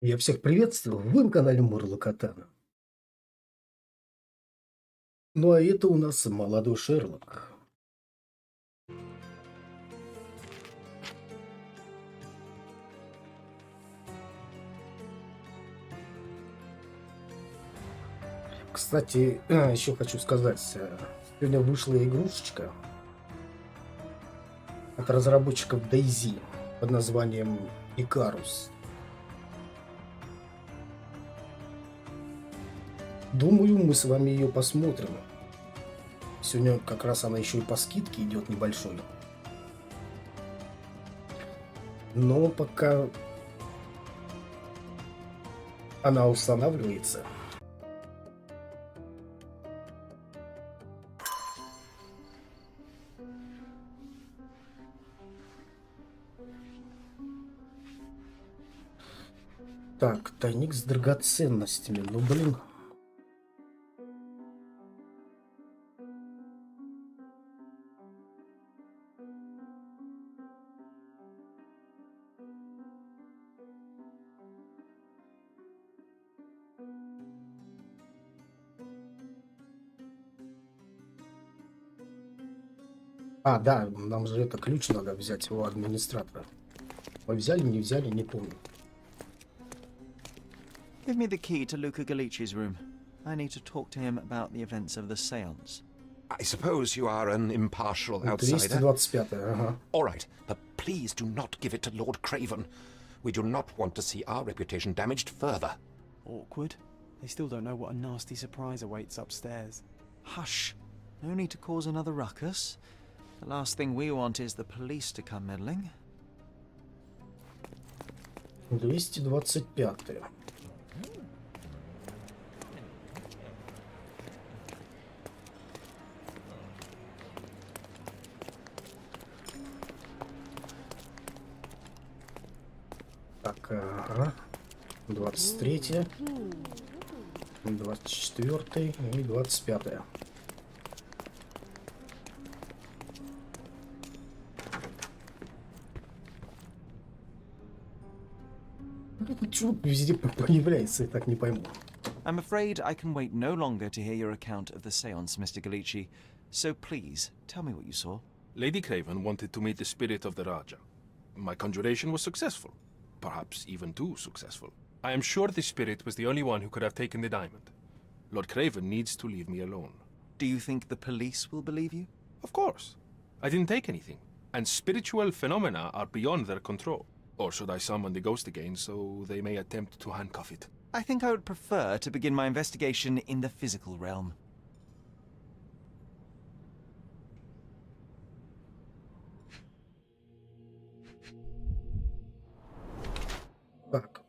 Я всех приветствую, вы на канале Катана. Ну а это у нас молодой Шерлок. Кстати, еще хочу сказать, сегодня вышла игрушечка от разработчиков DayZ под названием Икарус. Думаю, мы с вами ее посмотрим. Сегодня как раз она еще и по скидке идет небольшой. Но пока она устанавливается, так, тайник с драгоценностями. Ну блин. А, да, нам же это ключ надо взять у администратора. Мы взяли, не взяли, не помню. Give me the key to Luca Galici's room. I need to talk to him about the events of the séance. I suppose you are an impartial outsider. 225, ага. All right, but please do not give it to Lord Craven. We do not want to see our reputation damaged further. Awkward. They still don't know what a nasty surprise awaits upstairs. Hush. No need to cause another ruckus. The last thing we want is the police to come meddling. 225. Так, ага. 23, 24 и 25. Почему везде появляется, я так не пойму. I'm afraid I can wait no longer to hear your account of the séance, Mr. Galici. So please, tell me what you saw. Lady Craven wanted to meet the spirit of the Raja. My conjuration was successful. Perhaps even too successful. I am sure the spirit was the only one who could have taken the diamond. Lord Craven needs to leave me alone. Do you think the police will believe you? Of course. I didn't take anything. And spiritual phenomena are beyond their control. Or should I summon the ghost again so they may attempt to handcuff it? I think I would prefer to begin my investigation in the physical realm. Так,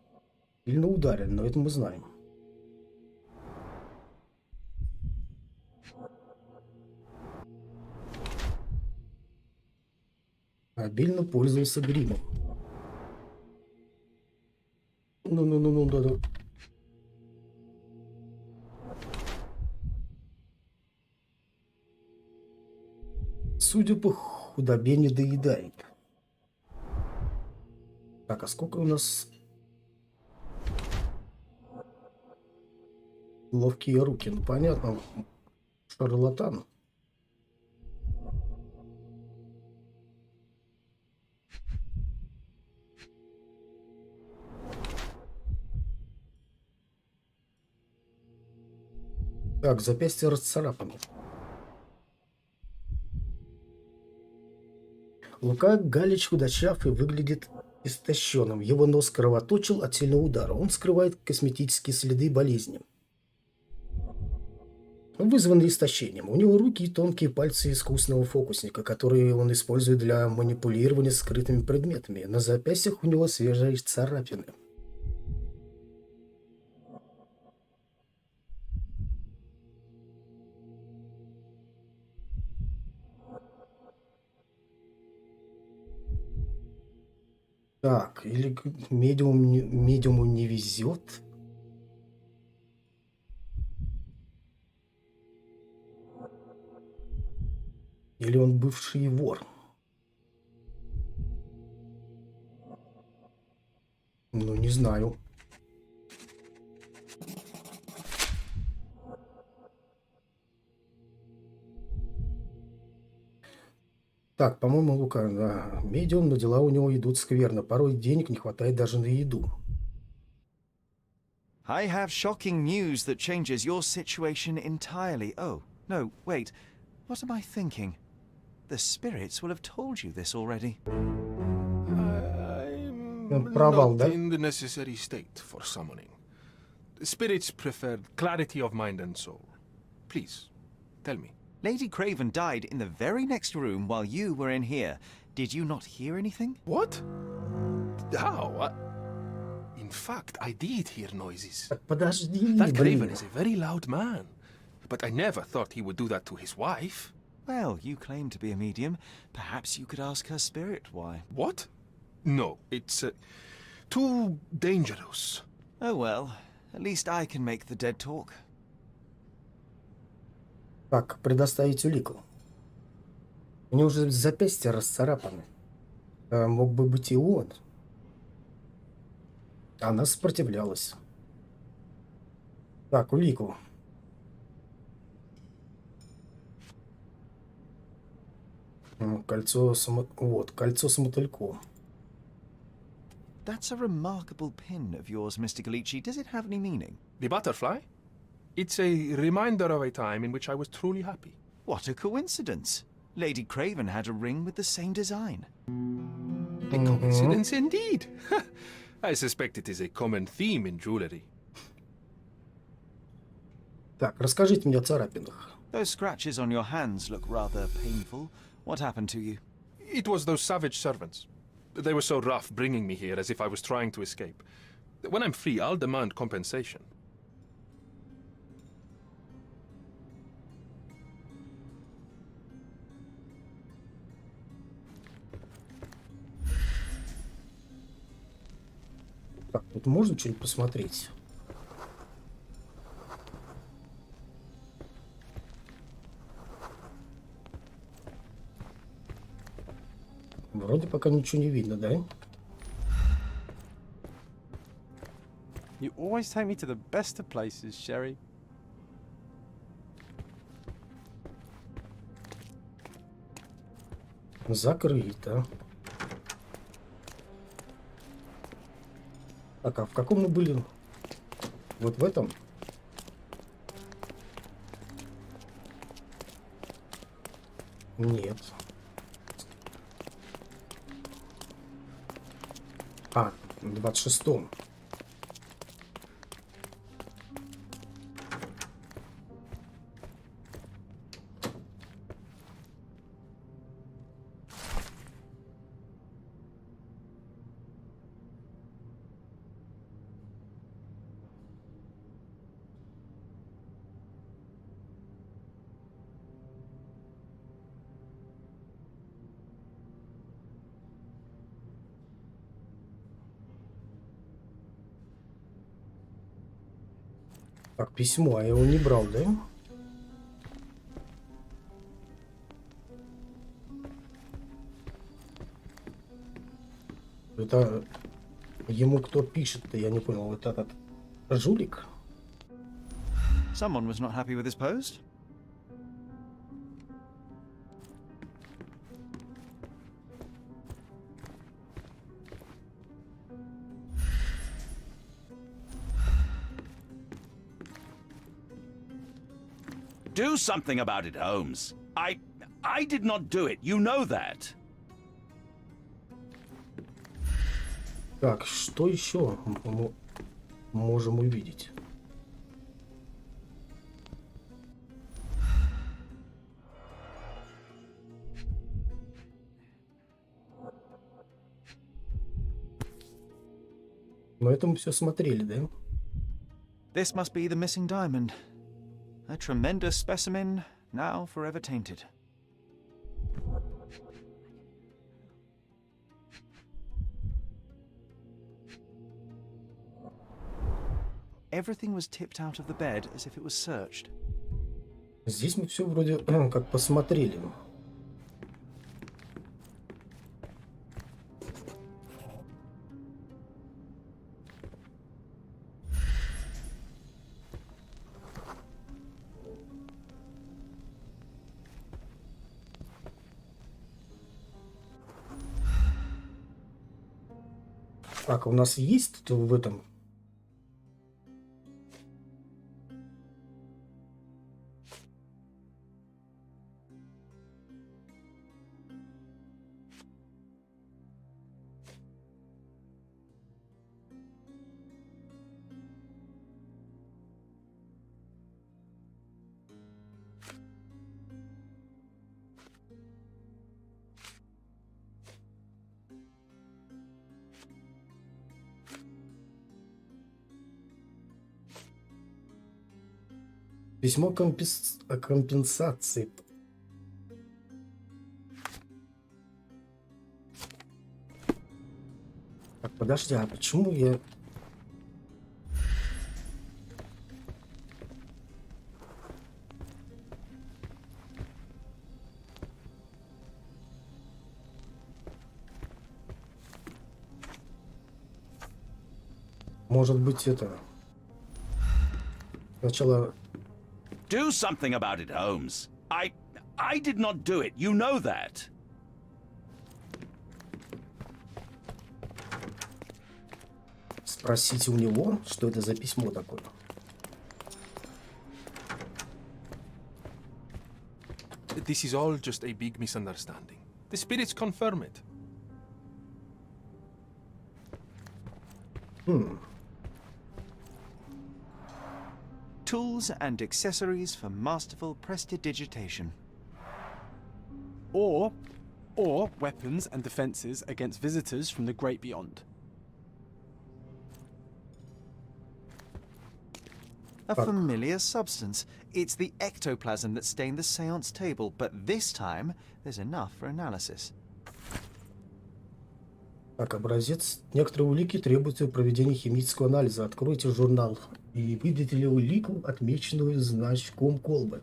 сильно ударен, но это мы знаем. Обильно пользовался гримом. Ну, да. Судя по худобе, не доедает. Так, а сколько у нас... Ловкие руки, ну понятно. Шарлатан. Так, запястье расцарапано. Лука Галич худощав и выглядит истощенным. Его нос кровоточил от сильного удара. Он скрывает косметические следы болезни, вызванные истощением. У него руки и тонкие пальцы искусного фокусника, которые он использует для манипулирования скрытыми предметами. На запястьях у него свежие царапины. Так, или медиуму не везет. Или он бывший вор. Ну, не знаю. Так, по-моему, Лука, да, медиум, но дела у него идут скверно. Порой денег не хватает даже на еду. I have shocking news that changes your situation entirely. Oh, no, wait. What am I thinking? The spirits will have told you this already. I'm Провал, not да? in the necessary state for summoning. Spirits prefer clarity of mind and soul. Please, tell me. Lady Craven died in the very next room while you were in here. Did you not hear anything? What? How? In fact, I did hear noises. Так подожди, That Craven блин. is a very loud man. But I never thought he would do that to his wife. Well, you claim to be a medium. Perhaps you could ask her spirit why. What? No, it's too dangerous. Oh well, at least I can make the dead talk. Так, предоставить улику. У него уже запястья расцарапаны. А мог бы быть и он. Она сопротивлялась. Так, улику. Кольцо с... Вот, кольцо с мотыльком. That's a remarkable pin of yours, Mr. Galici. Does it have any meaning? The butterfly? It's a reminder of a time in which I was truly happy. What a coincidence. Lady Craven had a ring with the same design. A coincidence indeed. I suspect it is a common theme in jewelry. Так, расскажите мне о царапинах. Those scratches on your hands look rather painful. What happened to you? It was those savage servants. They were so rough bringing me here as if I was trying to escape. When I'm free, I'll demand compensation. Так, тут можно что-нибудь посмотреть? Вроде пока ничего не видно, да? You always take me to the best of places, Sherry. Закрыто. Так, а в каком мы были? Вот в этом? Нет. А, в 26-м. Так, письмо, а я его не брал, да? Это ему кто пишет-то, я не понял. Вот этот жулик? Someone was not happy with his post. Do something about it, Holmes. I did not do it. You know that. Так, что еще мы можем увидеть? Но это мы все смотрели, да? This must be the missing diamond. A tremendous specimen, now forever tainted. Everything was tipped out of the bed as if it was searched. Здесь мы все вроде как посмотрели. Так, у нас есть тут в этом... Письмо о компенсации. Так, подожди, а почему я... Может быть, это... Сначала... Do something about it, Holmes. I did not do it. You know that. Спросите у него, что это за письмо такое. This is all just a big misunderstanding. The spirits confirm it. Tools and accessories for masterful prestidigitation. Or weapons and defenses against visitors from the great beyond. A familiar substance. It's the ectoplasm that stained the seance table, but this time there's enough for analysis. Так, образец. Некоторые улики требуют проведения химического анализа. Откройте журнал и выделите улику, отмеченную значком колбы.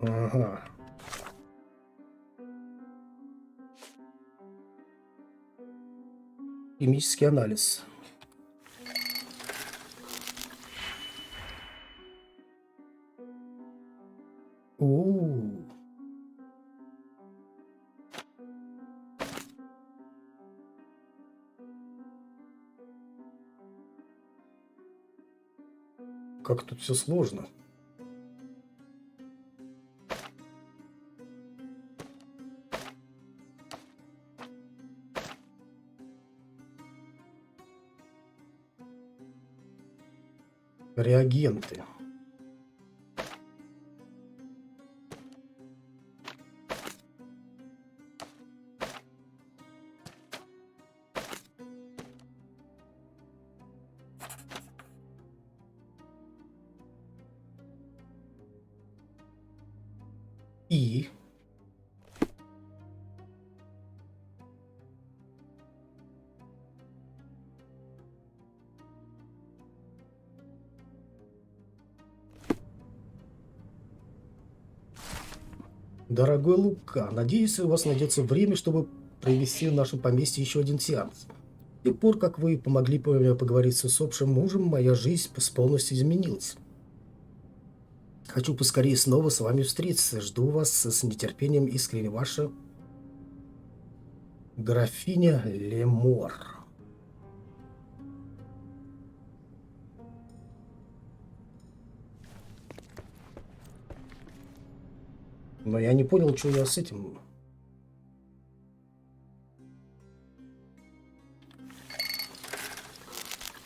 Ага. Химический анализ. О-о-о. Как тут все сложно. Реагенты. И дорогой Лука, надеюсь, у вас найдется время, чтобы провести в нашем поместье еще один сеанс. С тех пор, как вы помогли поговорить с усопшим мужем, моя жизнь полностью изменилась. Хочу поскорее снова с вами встретиться. Жду вас с нетерпением, искренне ваша графиня Лемор. Но я не понял, что я с этим...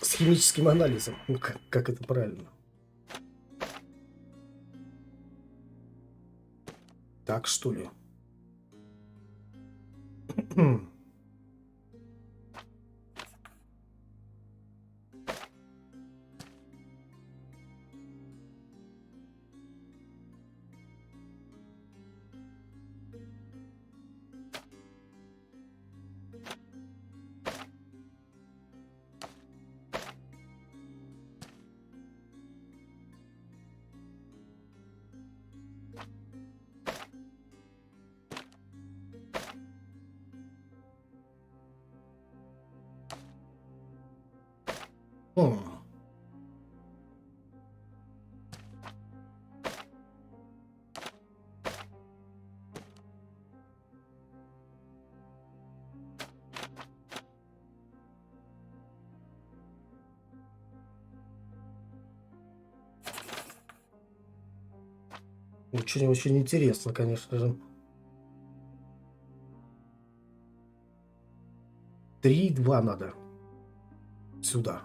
С химическим анализом. Ну, как это правильно? Так, что ли? Хм. Очень-очень интересно, конечно же. 3-2 надо. Сюда.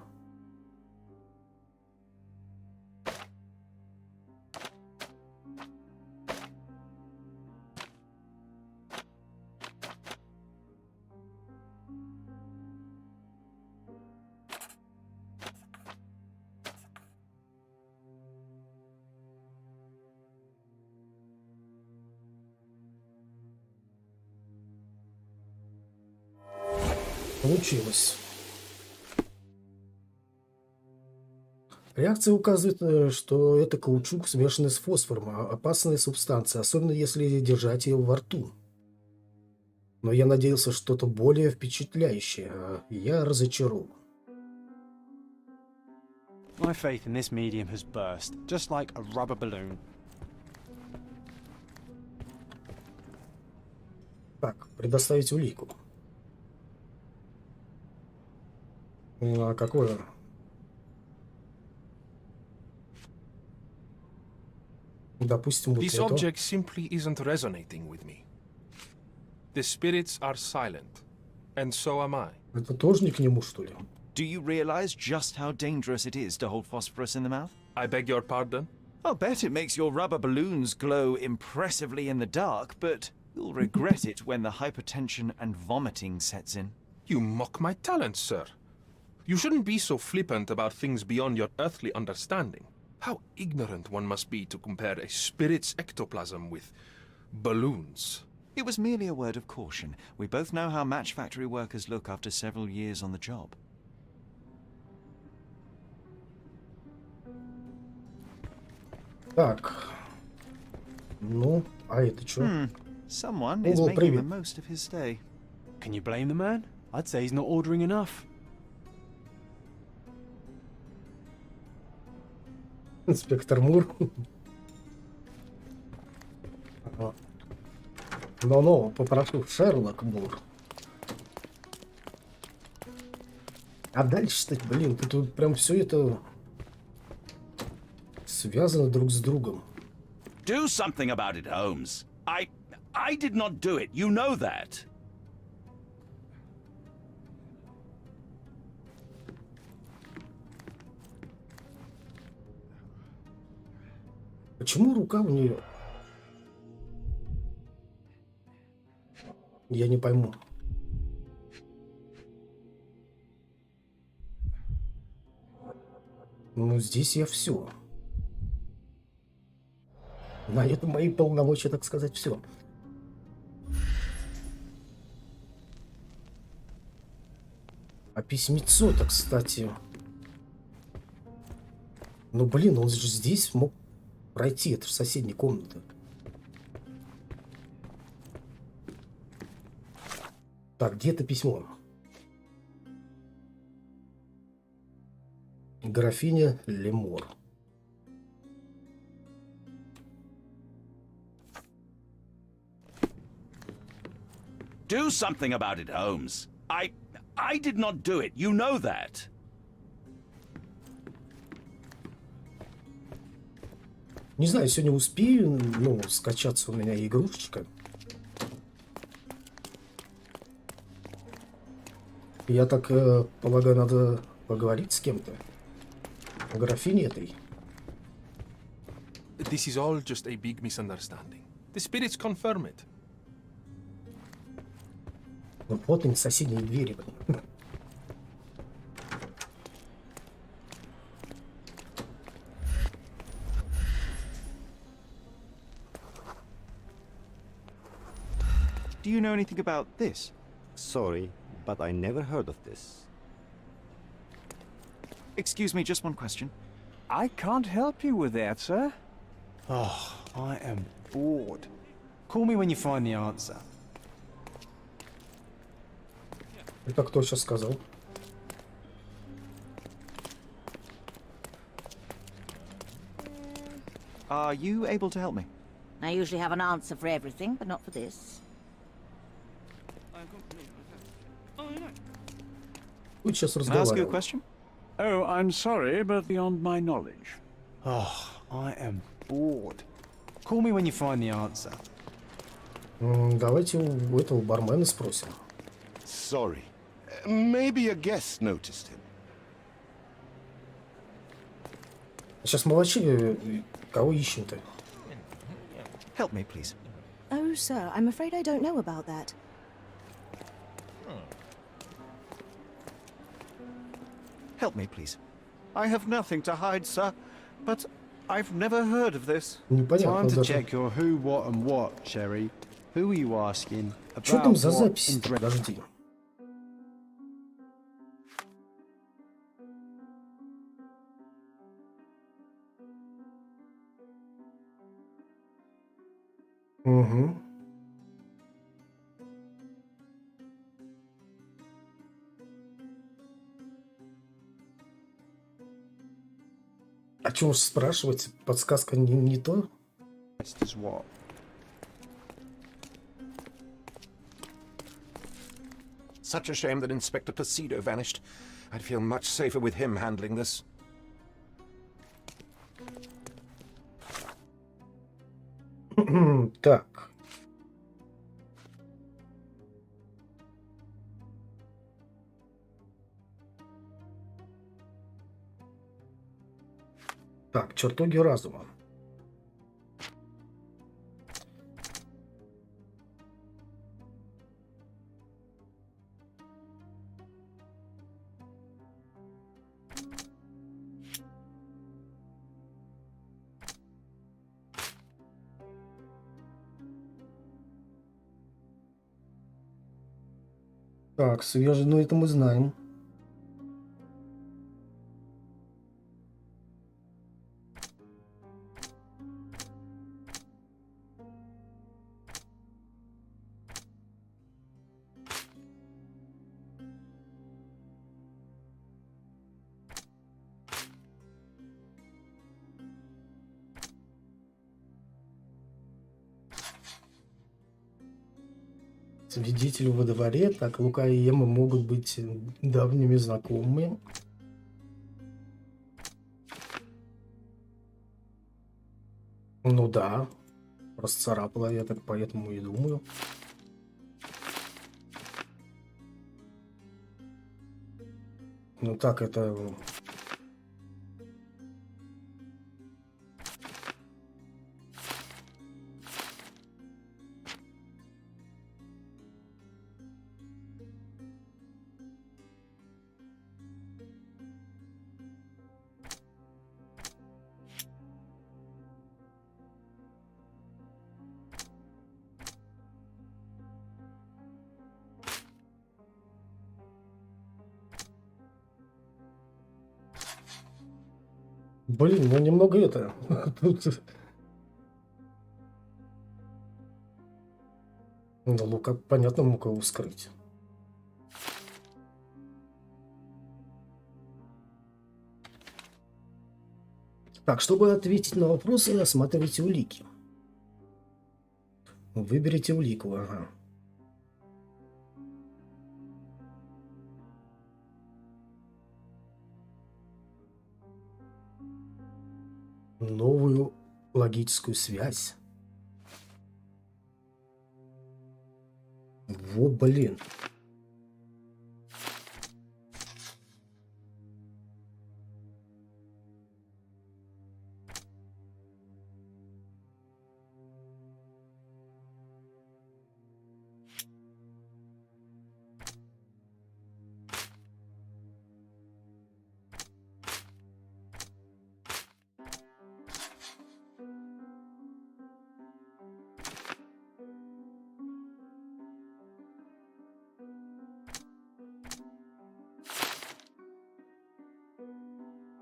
Получилось. Реакция указывает, что это каучук, смешанный с фосфором, опасная субстанция, особенно если держать ее во рту. Но я надеялся что-то более впечатляющее, а я разочарован. My faith in this medium has burst, just like a rubber balloon. Так, предоставить улику. А какое? Допустим, вот This это. object simply isn't resonating with me. The spirits are silent, and so am I. Это тоже не к нему, что ли? Do you realize just how dangerous it is to hold phosphorus in the mouth? I beg your pardon? I'll bet it makes your rubber balloons glow impressively in the dark, but you'll regret it when the hypertension and vomiting sets in. You mock my talents, sir. You shouldn't be so flippant about things beyond your earthly understanding. How ignorant one must be to compare a spirit's ectoplasm with balloons. It was merely a word of caution. We both know how match factory workers look after several years on the job. Так. Ну, а это что? Someone Oh, is well, making the привет. most of his stay. Can you blame the man? I'd say he's not ordering enough. Инспектор Мур. Ага. Ну-ну, попрошу, Шерлок Мур. А дальше-то, блин, тут прям все это связано друг с другом. Do something about it, Holmes. I did not do it. You know that. Почему рука у нее? Я не пойму. Ну, здесь я все. На этом мои полномочия, так сказать, все. А письмецо-то, кстати. Ну, блин, он же здесь мог пройти. Это же соседняя комната. Так, где это письмо? Графиня Лемор. Do something about it, Holmes. I did not do it. You know that. Не знаю, сегодня успею, ну, скачаться у меня игрушечка. Я так полагаю, надо поговорить с кем-то. О графине этой. This is all just a big misunderstanding. The spirits confirm it. Ну, вот они, соседние двери. Блин. Do you know anything about this? Sorry, but I never heard of this. Excuse me, just one question. I can't help you with that, sir. Oh, I am bored. Call me when you find the answer. Это кто сейчас сказал? Are you able to help me? I usually have an answer for everything, but not for this. Вы сейчас Can I ask you a разговариваете. question? Oh, I'm sorry, but beyond my knowledge. Oh, I am bored. Call me when you find the answer. Давайте у этого бармена спросим. Sorry. Maybe a guest noticed him. Сейчас молчи, кого ищем-то? Help me, please. Oh, sir, I'm afraid I don't know about that. Help me, please. I have nothing to hide, sir, but I've never heard of this. Непонятно Time to даже. check your who, what, and what, Sherry. Who are you asking? Что там About за what запись? and direct- Подожди. Угу. А чего уж спрашивать? Подсказка не то? as what? Such a shame that Inspector Placido vanished. I'd feel much safer with him handling this. Так. Так, чертоги разума. Так, свежий, ну это мы знаем. Свидетели во дворе, так Лука и Ема могут быть давними знакомыми. Ну да, просто царапала, я так поэтому и думаю. Ну так, это... Блин, ну немного это... Тут... Ну, Лука, понятно, мог его скрыть. Так, чтобы ответить на вопросы, осматривайте улики. Выберите улику, ага. Новую логическую связь. Во, блин.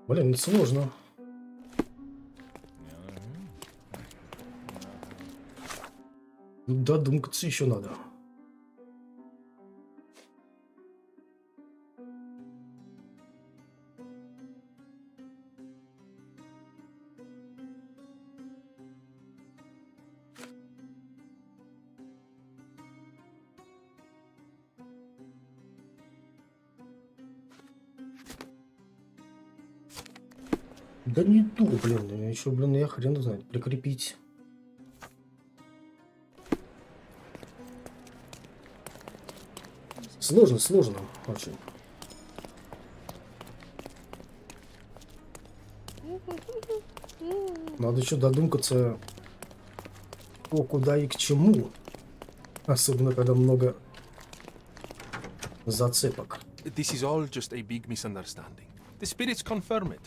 Блин, это сложно. Додумкаться еще надо. Да не то, блин, еще, блин, я хрен знает, прикрепить. Сложно, сложно очень. Надо еще додумкаться, о, куда и к чему. Особенно, когда много зацепок. This is all just a big misunderstanding. The spirits confirm it.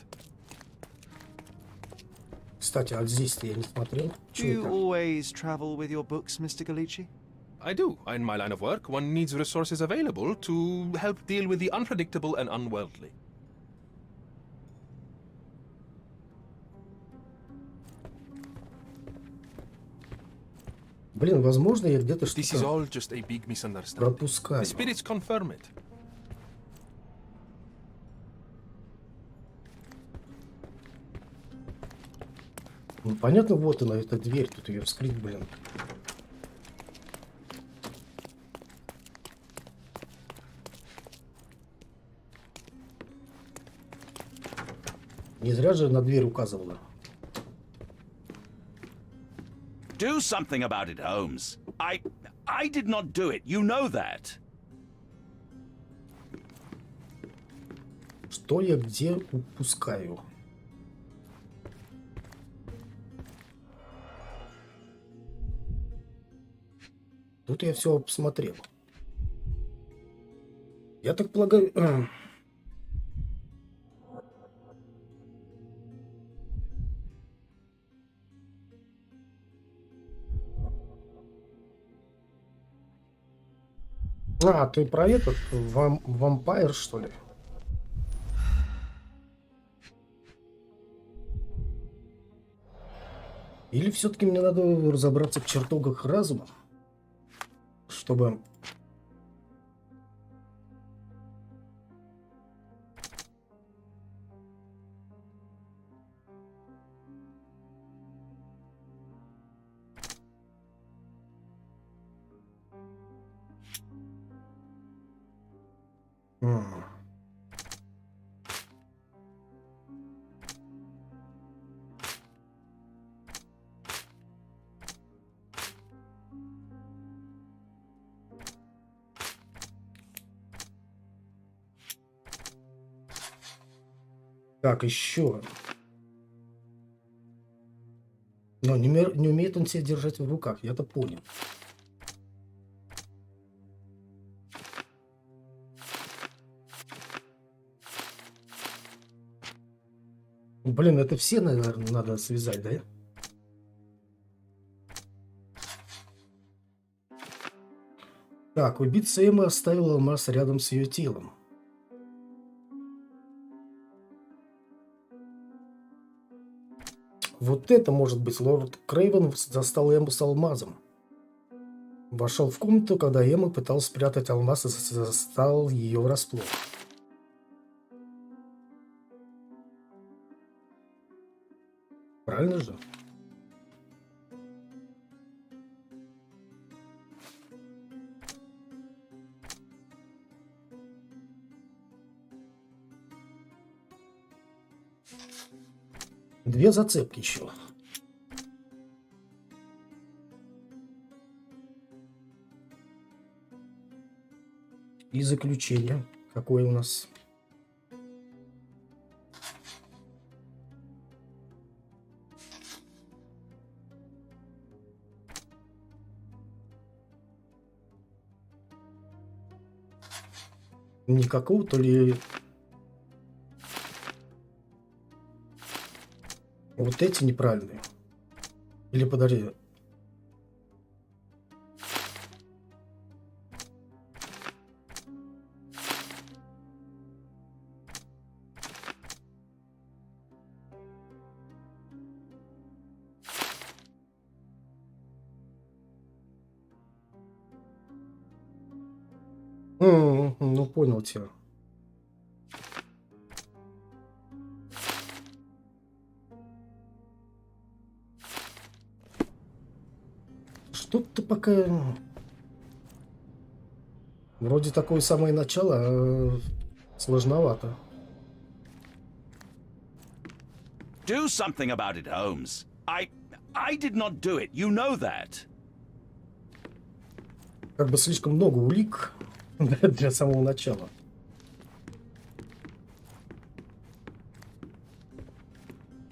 Кстати, а здесь-то я не смотрел. Do Чё you это? always travel with your books, Mr. Galici? I do. In my line of work, one needs resources available to help deal with the unpredictable and unworldly. Блин, возможно, я где-то This is что-то all just a big misunderstanding. пропускаю. The spirits confirm it. Ну, понятно, вот она, эта дверь, тут ее вскрыть, блин. Не зря же на дверь указывала. Do something about it, Holmes. I did not do it. You know that. Что я где упускаю? Тут я все посмотрел. Я так полагаю... А, ты про этот вампир, что ли? Или все-таки мне надо разобраться в чертогах разума, чтобы... Так, еще. Но не умеет он себя держать в руках, я-то понял. Блин, это все, наверное, надо связать, да? Так, убийца Эмма оставила алмаз рядом с ее телом. Вот это может быть. Лорд Крейвен застал Эмму с алмазом. Вошел в комнату, когда Эмма пыталась спрятать алмаз и застал ее врасплох. Правильно же? Две зацепки еще. И заключение. Какое у нас? Никакого, то ли... Вот эти неправильные. Или подожди. Ну, понял тебя. Что-то пока... Вроде такое самое начало, а сложновато. Do something about it, Holmes. I did not do it. You know that. Как бы слишком много улик. Для самого начала.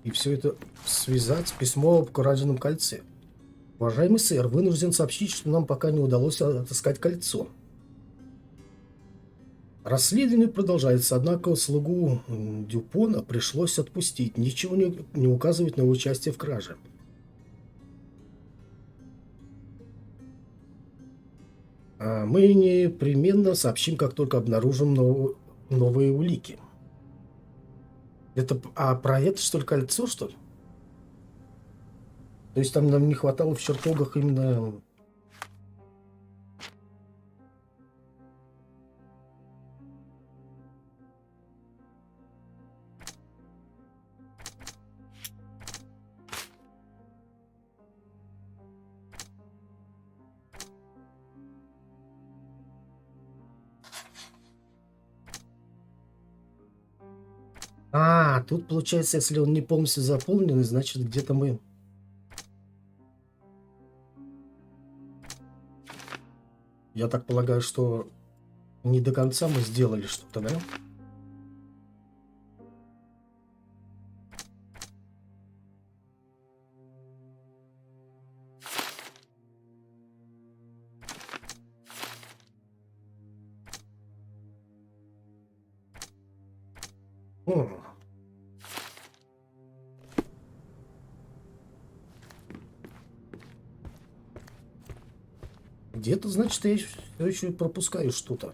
И все это связать с письмом об украденном кольце. Уважаемый сэр, вынужден сообщить, что нам пока не удалось отыскать кольцо. Расследование продолжается, однако слугу Дюпона пришлось отпустить. Ничего не указывает на его участие в краже. Мы непременно сообщим, как только обнаружим новые улики. Это про это, что ли, кольцо, что ли? То есть там нам не хватало в чертогах именно... Тут получается, если он не полностью заполнен, значит где-то мы... Я так полагаю, что не до конца мы сделали что-то, да? Где-то, значит, я все еще пропускаю что-то.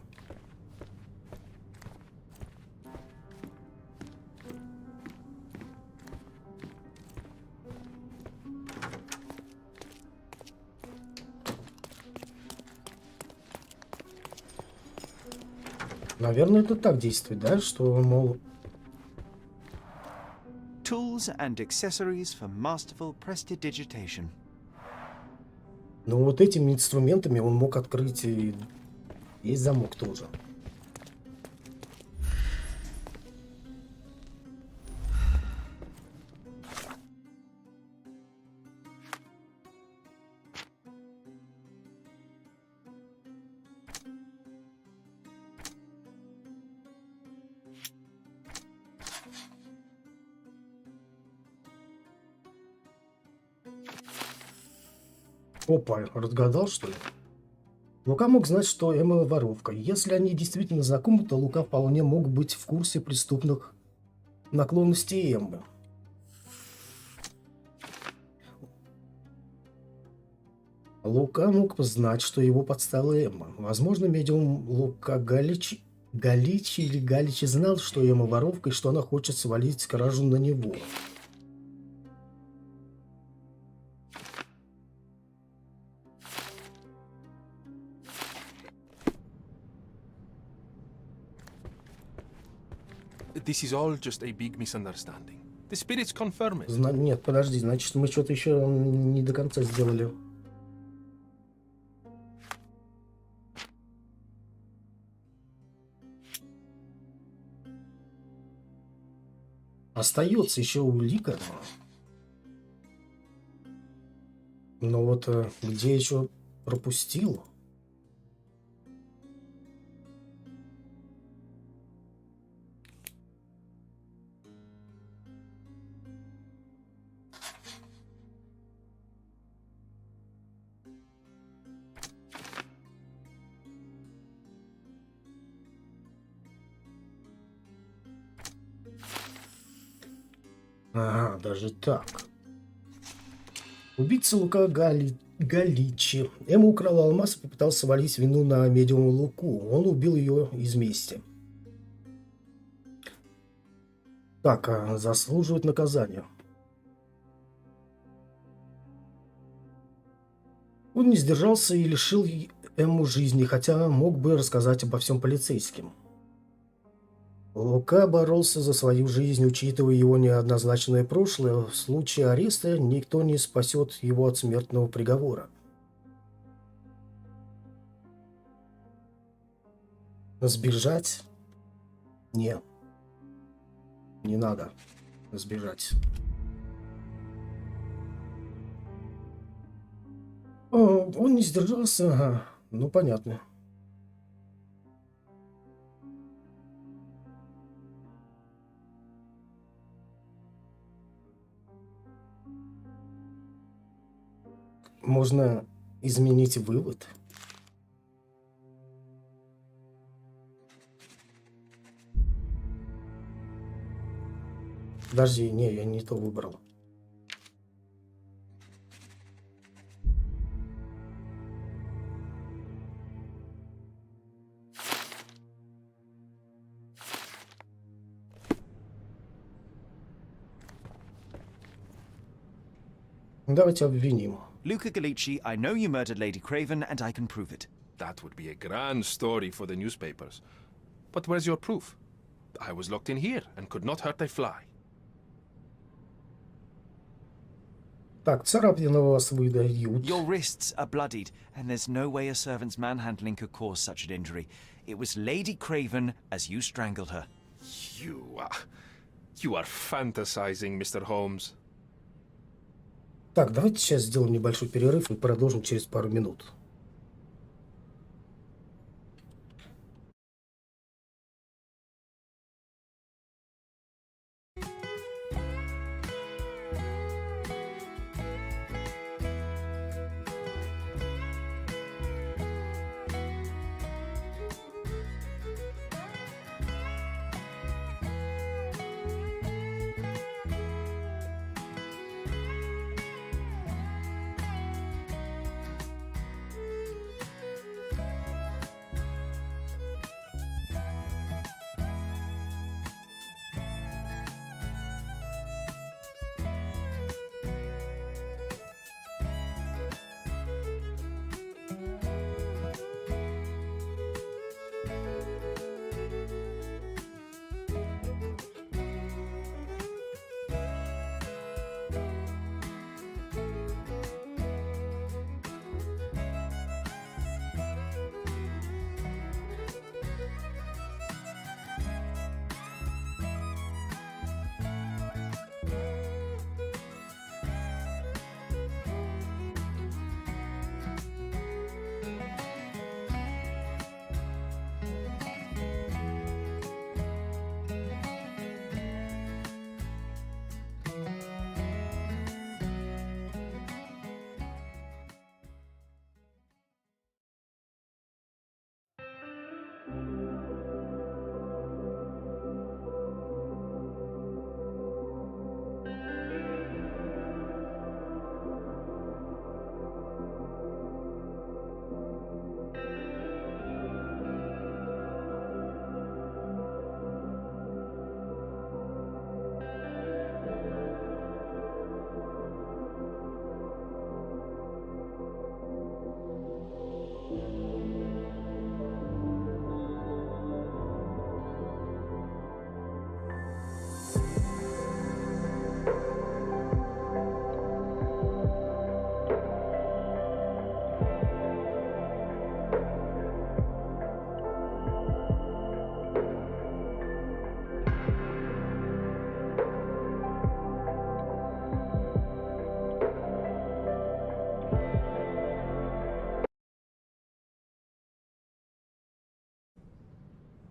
Наверное, это так действует, да? Что, мол... Tools and accessories for masterful prestidigitation. Ну, вот этими инструментами он мог открыть и замок тоже. Опа, разгадал, что ли? Лука мог знать, что Эмма воровка. Если они действительно знакомы, то Лука вполне мог быть в курсе преступных наклонностей Эммы. Лука мог знать, что его подставила Эмма. Возможно, медиум Лука Галичи знал, что Эмма воровка и что она хочет свалить кражу на него. This is all just a big misunderstanding. The spirits confirm it. Нет, подожди, значит, мы что-то еще не до конца сделали. Остается еще улика. Но вот где еще пропустил? Ага, даже так. Убийца Лука Галичи. Эмма украла алмаз и попытался свалить вину на медиума Луку. Он убил ее из мести. Так, заслуживает наказания. Он не сдержался и лишил Эмму жизни, хотя мог бы рассказать обо всем полицейским. Лука боролся за свою жизнь, учитывая его неоднозначное прошлое. В случае ареста никто не спасет его от смертного приговора. Сбежать? Не. Не надо сбежать. Он не сдержался, ага. Ну, понятно. можно изменить вывод. Подожди, не, я не то выбрал. Давайте обвиним. Luca Gallici, I know you murdered Lady Craven, and I can prove it. That would be a grand story for the newspapers. But where's your proof? I was locked in here and could not hurt a fly. Так, царапины вас выдают. Your wrists are bloodied, and there's no way a servant's manhandling could cause such an injury. It was Lady Craven as you strangled her. You are fantasizing, Mr. Holmes. Так, давайте сейчас сделаем небольшой перерыв и продолжим через пару минут.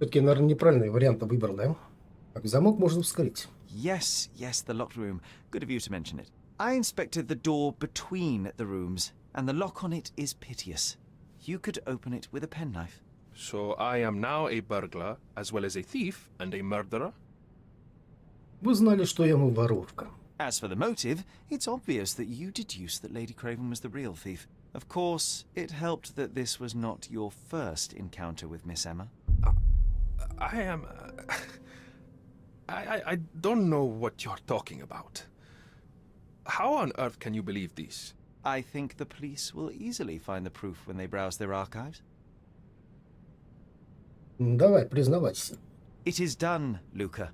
Все-таки, наверное, неправильный вариант выбрал, да? Так, замок можно вскрыть. Yes, the locked room. Good of you to mention it. I inspected the door between the rooms, and the lock on it is piteous. You could open it with a penknife. So I am now a burglar, as well as a thief and a murderer? Вы знали, что я воровка. As for the motive, it's obvious that you deduced that Lady Craven was the real thief. Of course, it helped that this was not your first encounter with Miss Emma. I am... I don't know what you're talking about. How on earth can you believe this? I think the police will easily find the proof when they browse their archives. Давай, признавайся. It is done, Luca.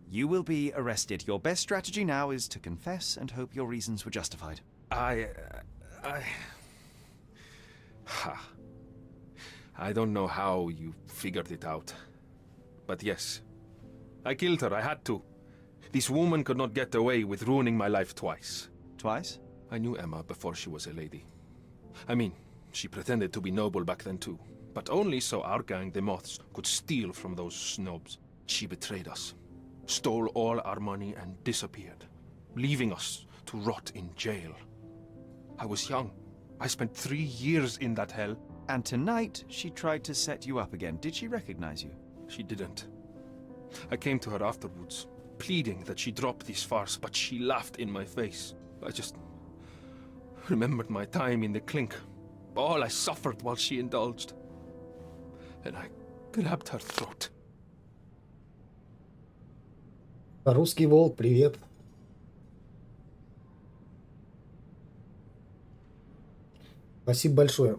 You will be arrested. Your best strategy now is to confess and hope your reasons were justified. I don't know how you figured it out. But yes, I killed her. I had to. This woman could not get away with ruining my life twice. Twice? I knew Emma before she was a lady. I mean, she pretended to be noble back then too. But only so our gang, the Moths, could steal from those snobs. She betrayed us, stole all our money and disappeared, leaving us to rot in jail. I was young, I spent 3 years in that hell. And tonight, she tried to set you up again. Did she recognize you? She didn't. I came to her afterwards, pleading that she drop this farce, but she laughed in my face. I just remembered my time in the clink, all I suffered while she indulged. And I grabbed her throat. Русский волк, привет. Спасибо большое.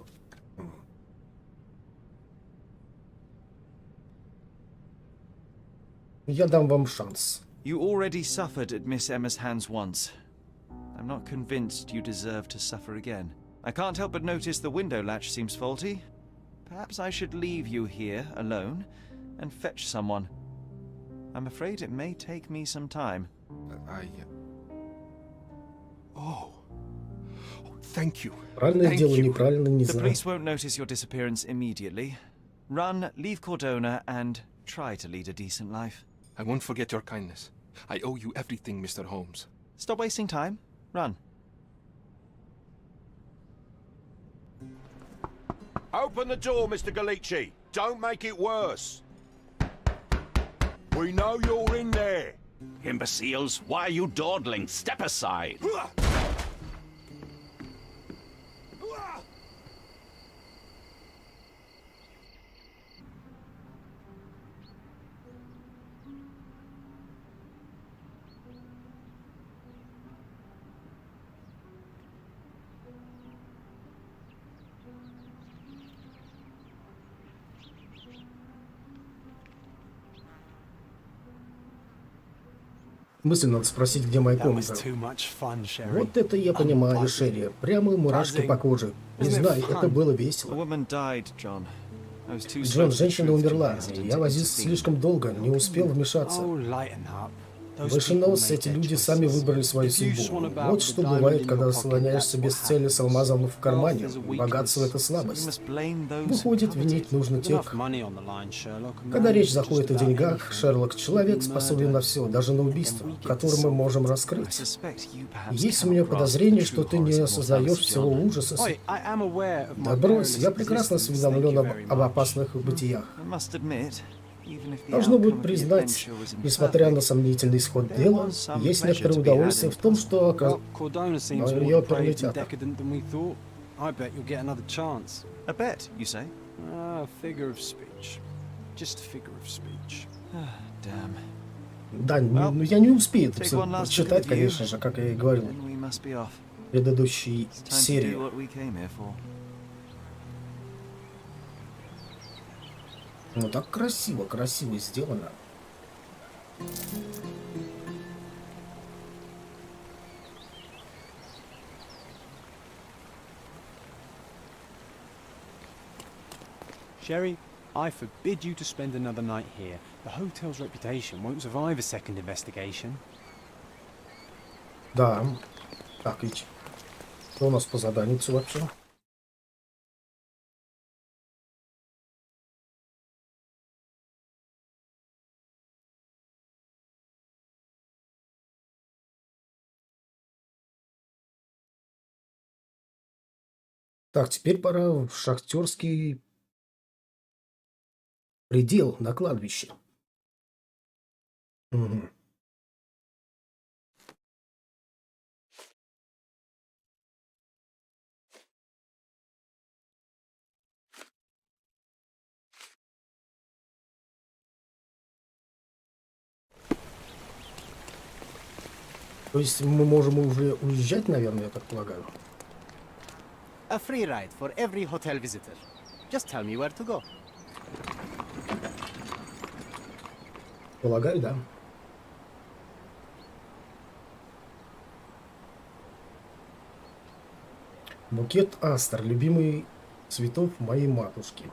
Я дам вам шанс. You already suffered at Miss Emma's hands once. I'm not convinced you deserve to suffer again. I can't help but notice the window latch seems faulty. Perhaps I should leave you here alone and fetch someone. I'm afraid it may take me some time. Oh, thank you. Правильно Thank делаю, you. неправильно, не The знаю. police won't notice your disappearance immediately. Run, leave Cordona, and try to lead a decent life. I won't forget your kindness. I owe you everything, Mr. Holmes. Stop wasting time. Run. Open the door, Mr. Galici. Don't make it worse. We know you're in there. Imbeciles, why are you dawdling? Step aside. Мысль надо спросить, где моя That was комната. too much fun, Sherry. Вот это я понимаю, Шерри. Прямо мурашки по коже. Не знаю, это было A весело. woman died, John. I was too slow Джон, to женщина prove to умерла. the resident Я it was возился a слишком долго, не успел вмешаться. Oh, lighten up. Those Выше people нос, made эти their люди choices. сами выбрали свою If you судьбу. swan about Вот with что a diamond бывает, in когда your pocket, слоняешься that's без what цели с алмазом в кармане. Wealth is a Богатство — это weakness. You слабость. must blame those who Выходит, coveted винить it. нужно Enough тех. money on the line, Sherlock. A Когда man речь can заходит о just about деньгах, anything. Шерлок, человек Be способен murdered. на все, даже на убийство, Then we get которое to мы solve можем I раскрыть. suspect you perhaps Есть у cannot меня grasp the подозрение, true что ты horrors не of осознаешь mortality, всего John. ужаса. Oi, I am aware of my Да брось, perilous я прекрасно existence. осведомлен Thank you very об much. опасных бытиях. I must admit, even if the Должно outcome быть of the признать, adventure was несмотря на imperfect, сомнительный исход there дела, was some есть pleasure некоторое to be had удовольствие in в том, puzzling. что Well, Cordona seems Но more ее depraved and пролетят. decadent than we thought. I bet you'll get another chance. A bet, you say? A figure of speech. Just a figure of speech. Damn. Да, ну я не успею это take все one last look прочитать, at the view, конечно же, как я и говорил Then we must be off. в предыдущей It's time to do серии. what we came here for. Ну так красиво, красиво сделано. Sherry, I forbid you to spend another night here. The hotel's reputation won't survive a second investigation. Да. Так, ведь что у нас по заданицу вообще? Так, теперь пора в шахтерский предел на кладбище. Мгм. То есть мы можем уже уезжать, наверное, я так полагаю. A free ride for every hotel visitor. Just tell me where to go. Полагаю, да. Букет астр, любимый цветов моей матушки.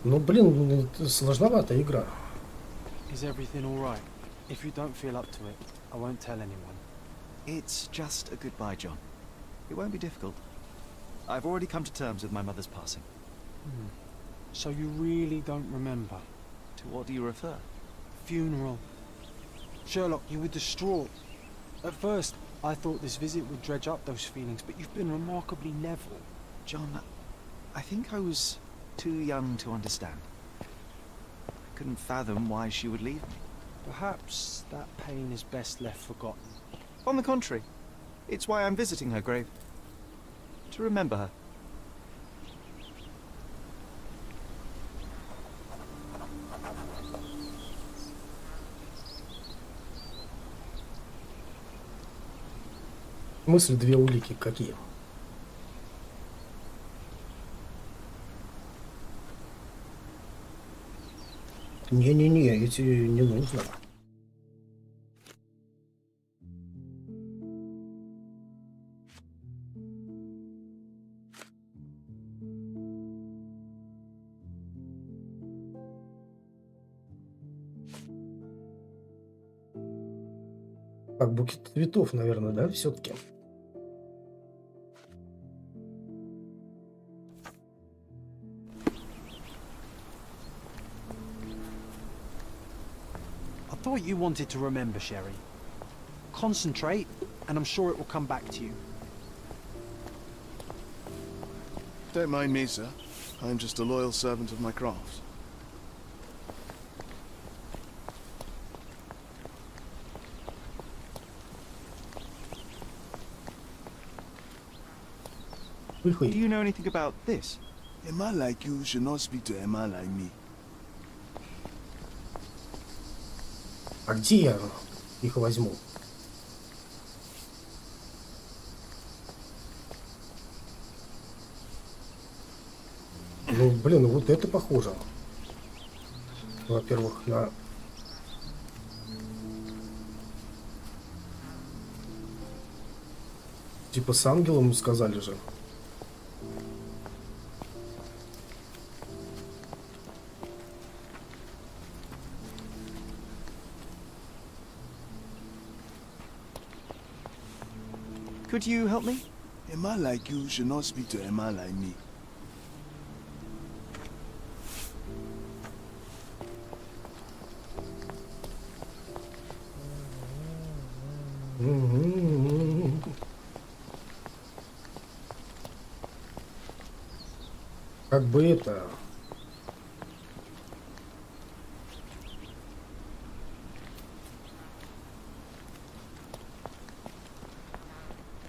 Ну, блин, это сложноватая игра. Is everything all right? If you don't feel up to it, I won't tell anyone. It's just a goodbye, John. It won't be difficult. I've already come to terms with my mother's passing. So you really don't remember? To what do you refer? funeral. Sherlock, you were distraught. At first, I thought this visit would dredge up those feelings, but you've been remarkably level. John, I think I was too young to understand. I couldn't fathom why she would leave me. Perhaps that pain is best left forgotten. On the contrary, it's why I'm visiting her grave. To remember her. В смысле, две улики какие? Не-не-не, эти не нужно. Так, букет цветов, наверное, да, все-таки? I thought you wanted to remember, Sherry. Concentrate, and I'm sure it will come back to you. Don't mind me, sir. I'm just a loyal servant of my craft. Do you know anything about this? A man like you should not speak to a man like me. А где я их возьму? Ну, блин, вот это похоже. Во-первых, на... Типа с ангелом сказали же. Could you help me? A man like you should not speak to a man like me. Как бы это...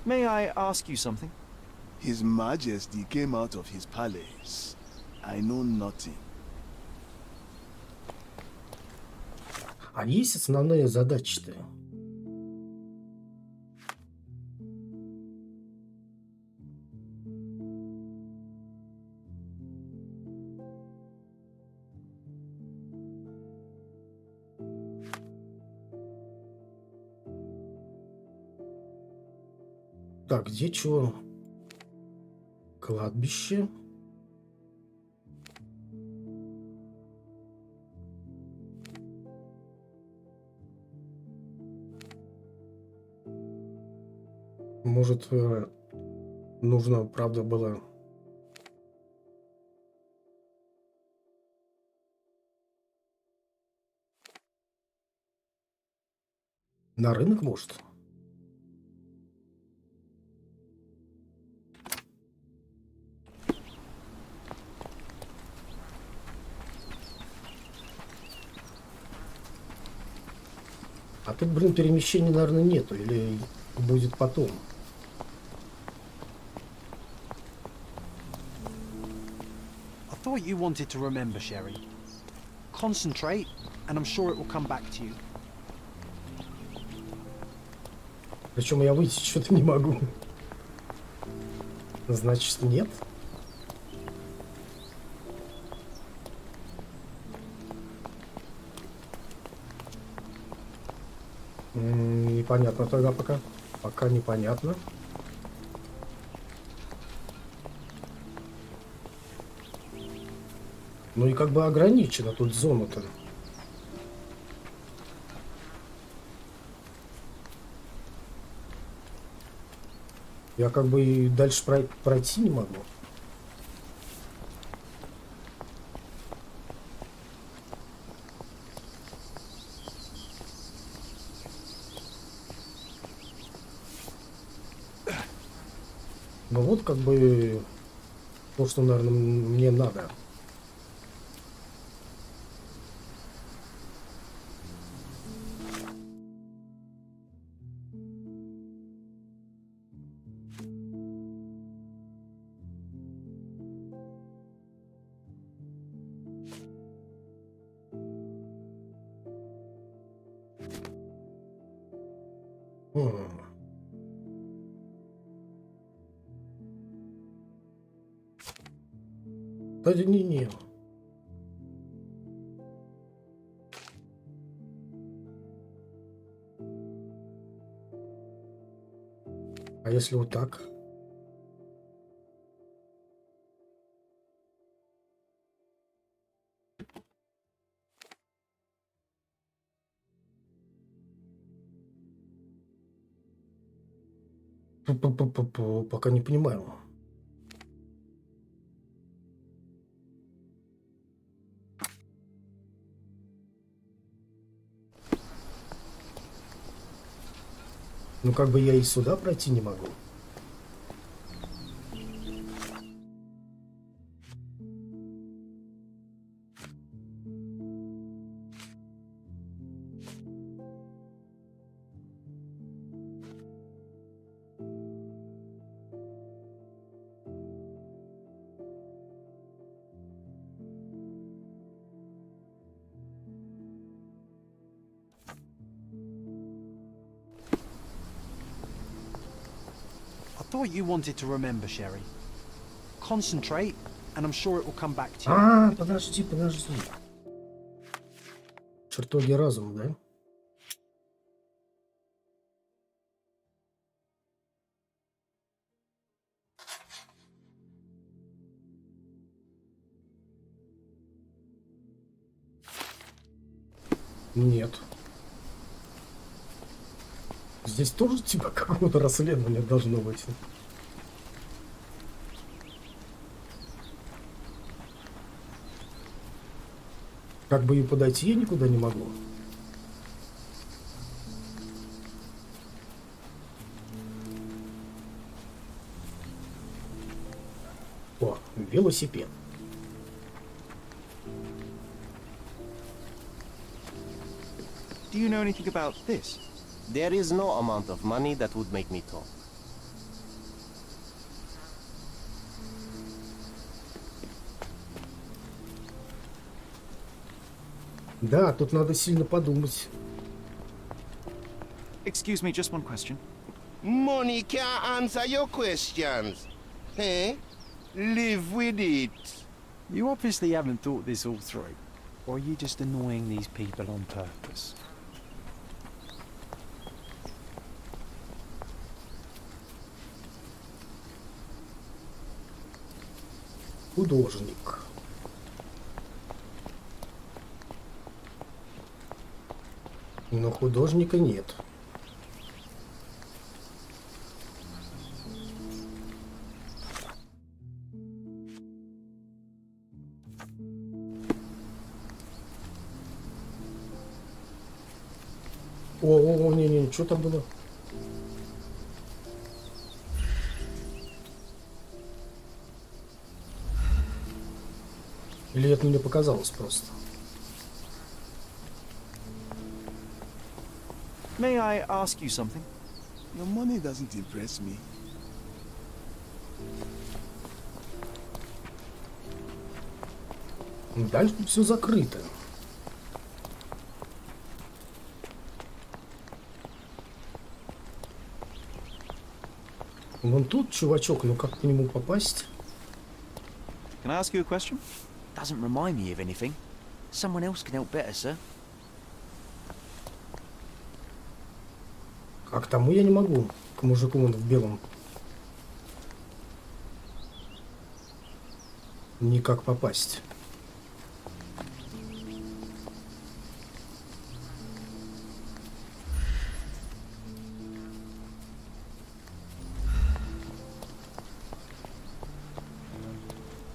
May I ask you something? His Majesty came out of his palace. I know nothing. А есть основные задачи-то? Так, где чё? Кладбище. Может, нужно, правда, было... На рынок, может? А тут, блин, перемещения, наверное, нету. Или будет потом. I thought you wanted to remember, Sherry. Concentrate, and I'm sure it will come back to you. Причем я выйти что-то не могу. Значит, нет. Непонятно тогда пока. Пока непонятно. Ну и как бы ограничена тут зона-то. Я как бы и дальше пройти не могу. Ну вот как бы то, что, наверное, мне надо. Да не. А если вот так? Пока не понимаю. Ну как бы я и сюда пройти не могу. I thought you wanted to remember, Sherry. Concentrate, and I'm sure it will come back to you. А, подожди. Чертоги разума, да? Нет. Здесь тоже типа какое-то расследование должно быть. Как бы и подойти я никуда не могу. О, велосипед. Do you know anything about this? There is no amount of money that would make me talk. Да, тут надо сильно подумать. Excuse me, just one question. Money can't answer your questions. Eh? Live with it. You obviously haven't thought this all through. Or are you just annoying these people on purpose? Художник. Но художника нет. О, не, что там было? Или это мне показалось просто? May I ask you something? Your money doesn't impress me. Дальше все закрыто. Вон тут чувачок, ну как к нему попасть? Can I ask you a question? Doesn't remind me of anything. Someone else can help better, sir. А к тому я не могу. К мужику вон в белом. Никак попасть.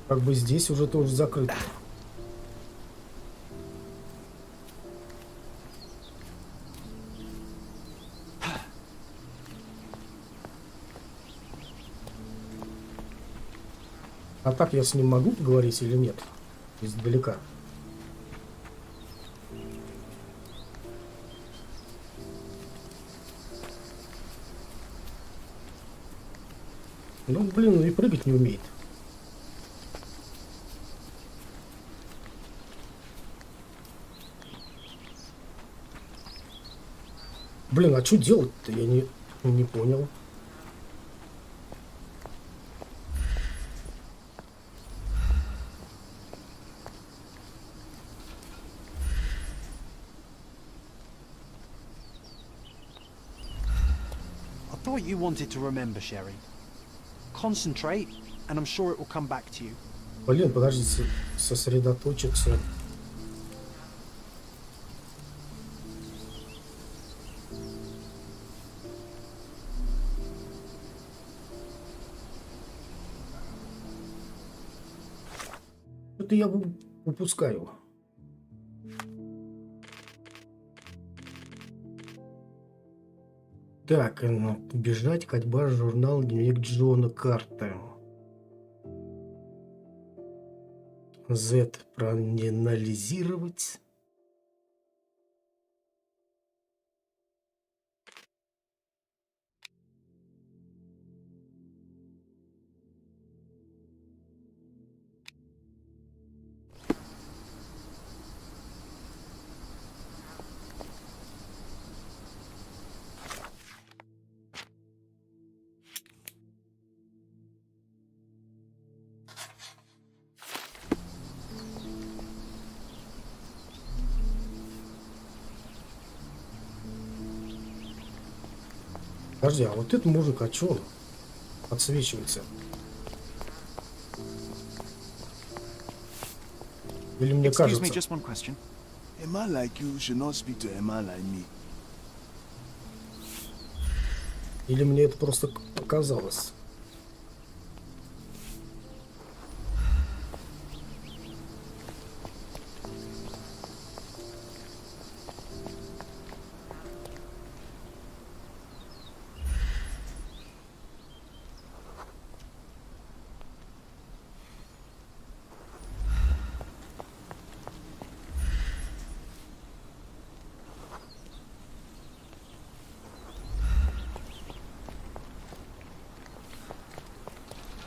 Как бы здесь уже тоже закрыто. А так я с ним могу поговорить или нет? Издалека. Ну, блин, он и прыгать не умеет. Блин, а что делать-то? Я не понял. I thought you wanted to remember, Sherry. Concentrate, and I'm sure it will come back to you. Блин, подожди, сосредоточиться. Это я упускаю. Так, бежать, ходьба, журнал, дневник Джона, карта. Z проанализировать. Подожди, а вот этот мужик, а чё он подсвечивается? Или мне Excuse me, кажется? just one question. A man like you should not speak to a man like me. Или мне это просто показалось?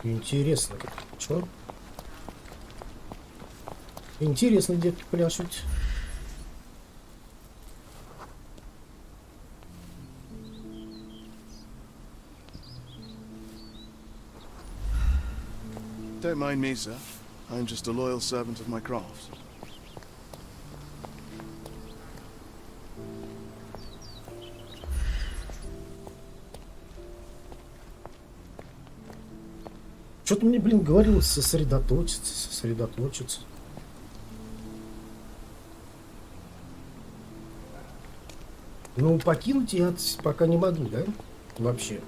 Интересно, что? Интересно, детки пляшут. Don't mind me, sir. I'm just a loyal servant of my craft. Что-то мне, блин, говорил сосредоточиться. Ну, покинуть я пока не могу, да? Вообще.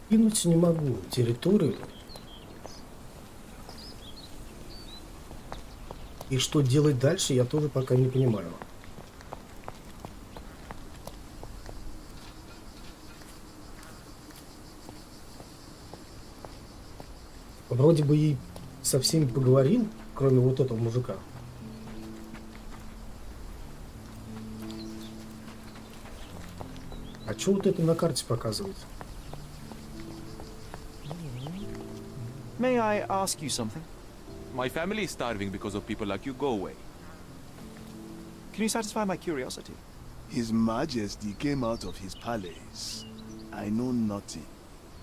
Покинуть не могу территорию. И что делать дальше, я тоже пока не понимаю. Вроде бы и со всеми поговорил, кроме вот этого мужика. А что вот это на карте показывает? May I ask you something? My family is starving because of people like you. Go away. Can you satisfy my curiosity? His Majesty came out of his palace. I know nothing.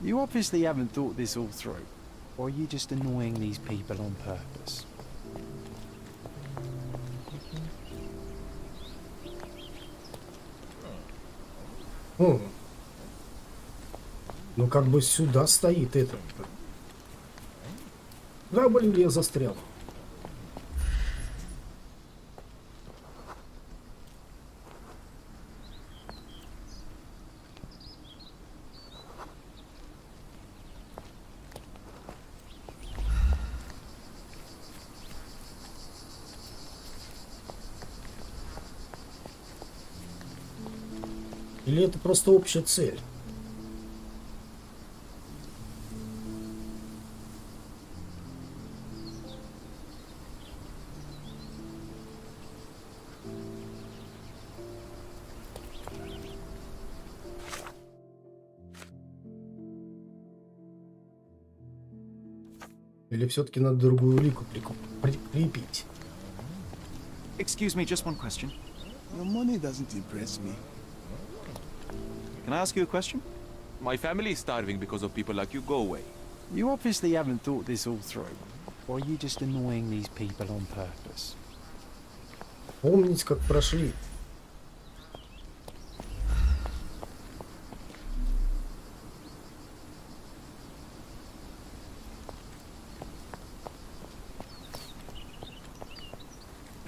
You obviously haven't thought this all through. Or are you just annoying these people on purpose? Ну как бы сюда стоит это. Да, блин, я застрял. Или это просто общая цель? Или все-таки надо другую улику прикрепить? Excuse me, just one question. Your money doesn't impress me. Can I ask you a question? My family is starving because of people like you. Go away. You obviously haven't thought this all through. Or are you just annoying these people on purpose? Помнить, как прошли.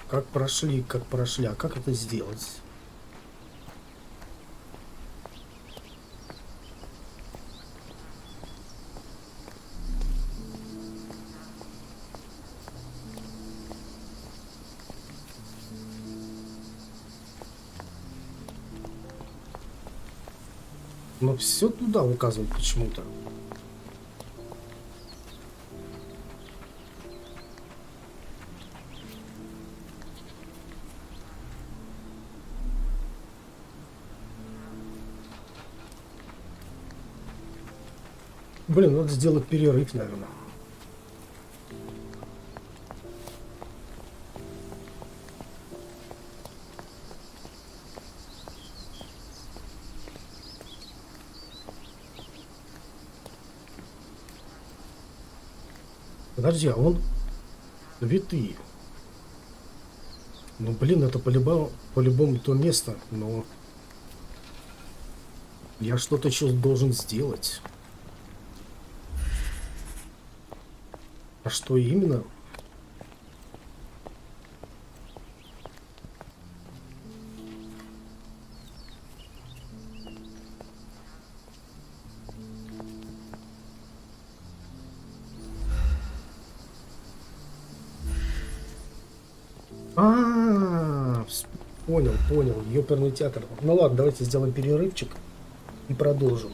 Как прошли. А как это сделать? Но все туда указывает почему-то. Блин, надо сделать перерыв, наверное. Подожди, а он витые. Ну, блин, это по-любому то место, но я что-то еще должен сделать. А что именно? Понял, ёперный театр. Ну ладно, давайте сделаем перерывчик и продолжим.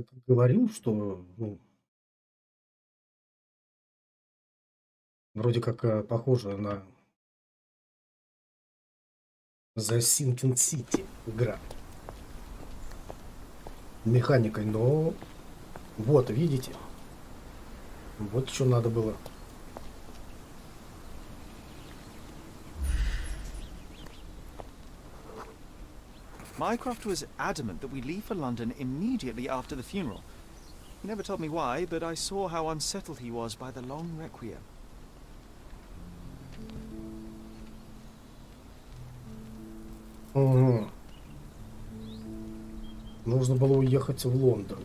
как говорил, что ну, вроде как похоже на The Sinking City игра. Механикой, но вот, видите? Вот что надо было. Mycroft was adamant that we leave for London immediately after the funeral. He never told me why, but I saw how unsettled he was by the long requiem. Угу. Нужно было уехать в Лондон.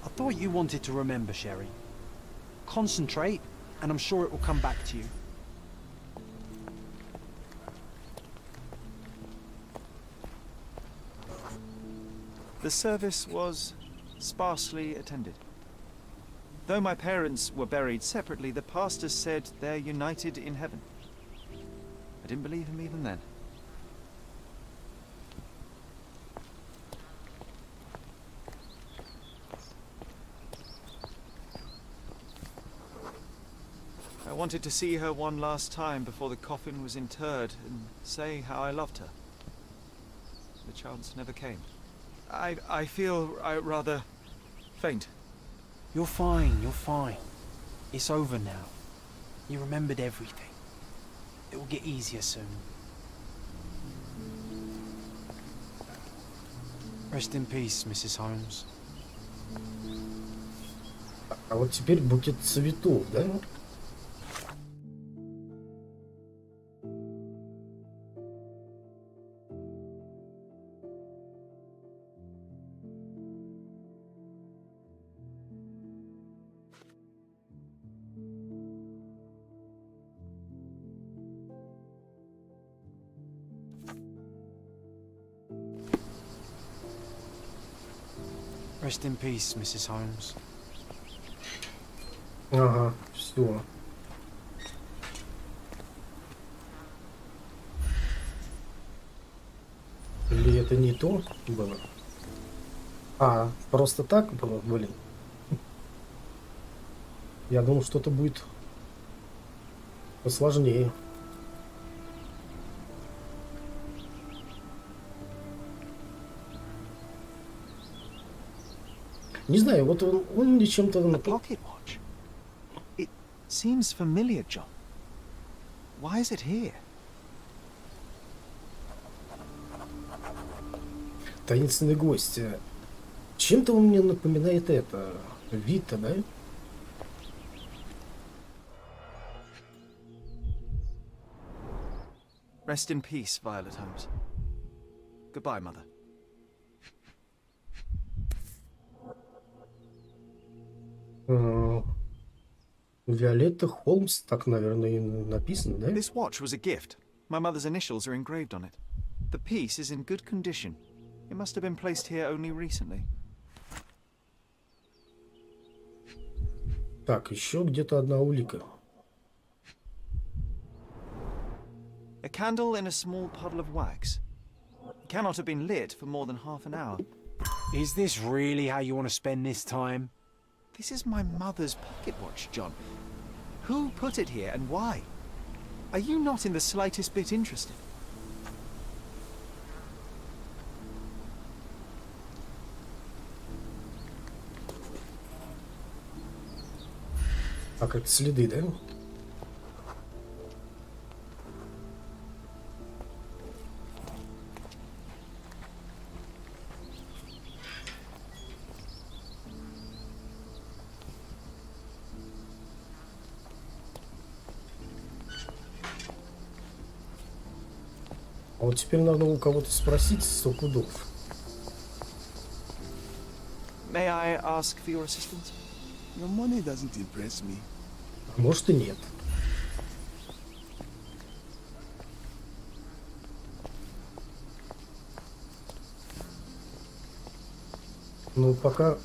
I thought you wanted to remember, Sherry. Concentrate, and I'm sure it will come back to you. The service was sparsely attended. Though my parents were buried separately, the pastor said they're united in heaven. I didn't believe him even then. I wanted to see her one last time before the coffin was interred and say how I loved her. The chance never came. I feel rather faint. You're fine, you're fine. It's over now. You remembered everything. It will get easier soon. Rest in peace, Mrs. Holmes. А вот теперь букет цветов, да? Rest in peace, Mrs. Holmes. Ага, все. Или это не то было? А, просто так было, блин. Я думал, что-то будет посложнее. Не знаю, вот он мне чем-то... A pocket watch? It seems familiar, John. Why is it here? Таинственный гость. Чем-то он мне напоминает это... Вита, да? Rest in peace, Violet Holmes. Goodbye, Mother. Виолетта Холмс, так, наверное, и написано, да? This watch was a gift. My mother's initials are engraved on it. The piece is in good condition. It must have been placed here only recently. Так, еще где-то одна улика. A candle in a small puddle of wax. It cannot have been lit for more than half an hour. Is this really how you want to spend this time? This is my mother's pocket watch, John. Who put it here and why? Are you not in the slightest bit interested? А как следы, да? А вот теперь надо у кого-то спросить 100 пудов. May I ask for your assistance? Your money doesn't impress me. А может и нет. Ну, пока...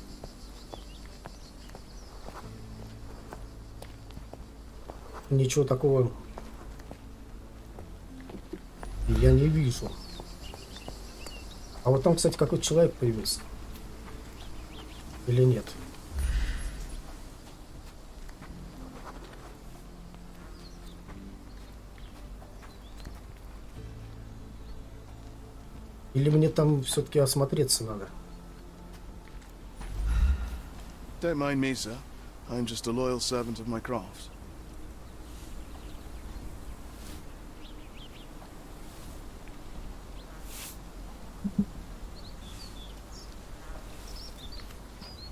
Ничего такого я не вижу. А вот там, кстати, какой-то человек появился. Или нет? Или мне там все-таки осмотреться надо? Don't mind me, sir. I'm just a loyal servant of my craft.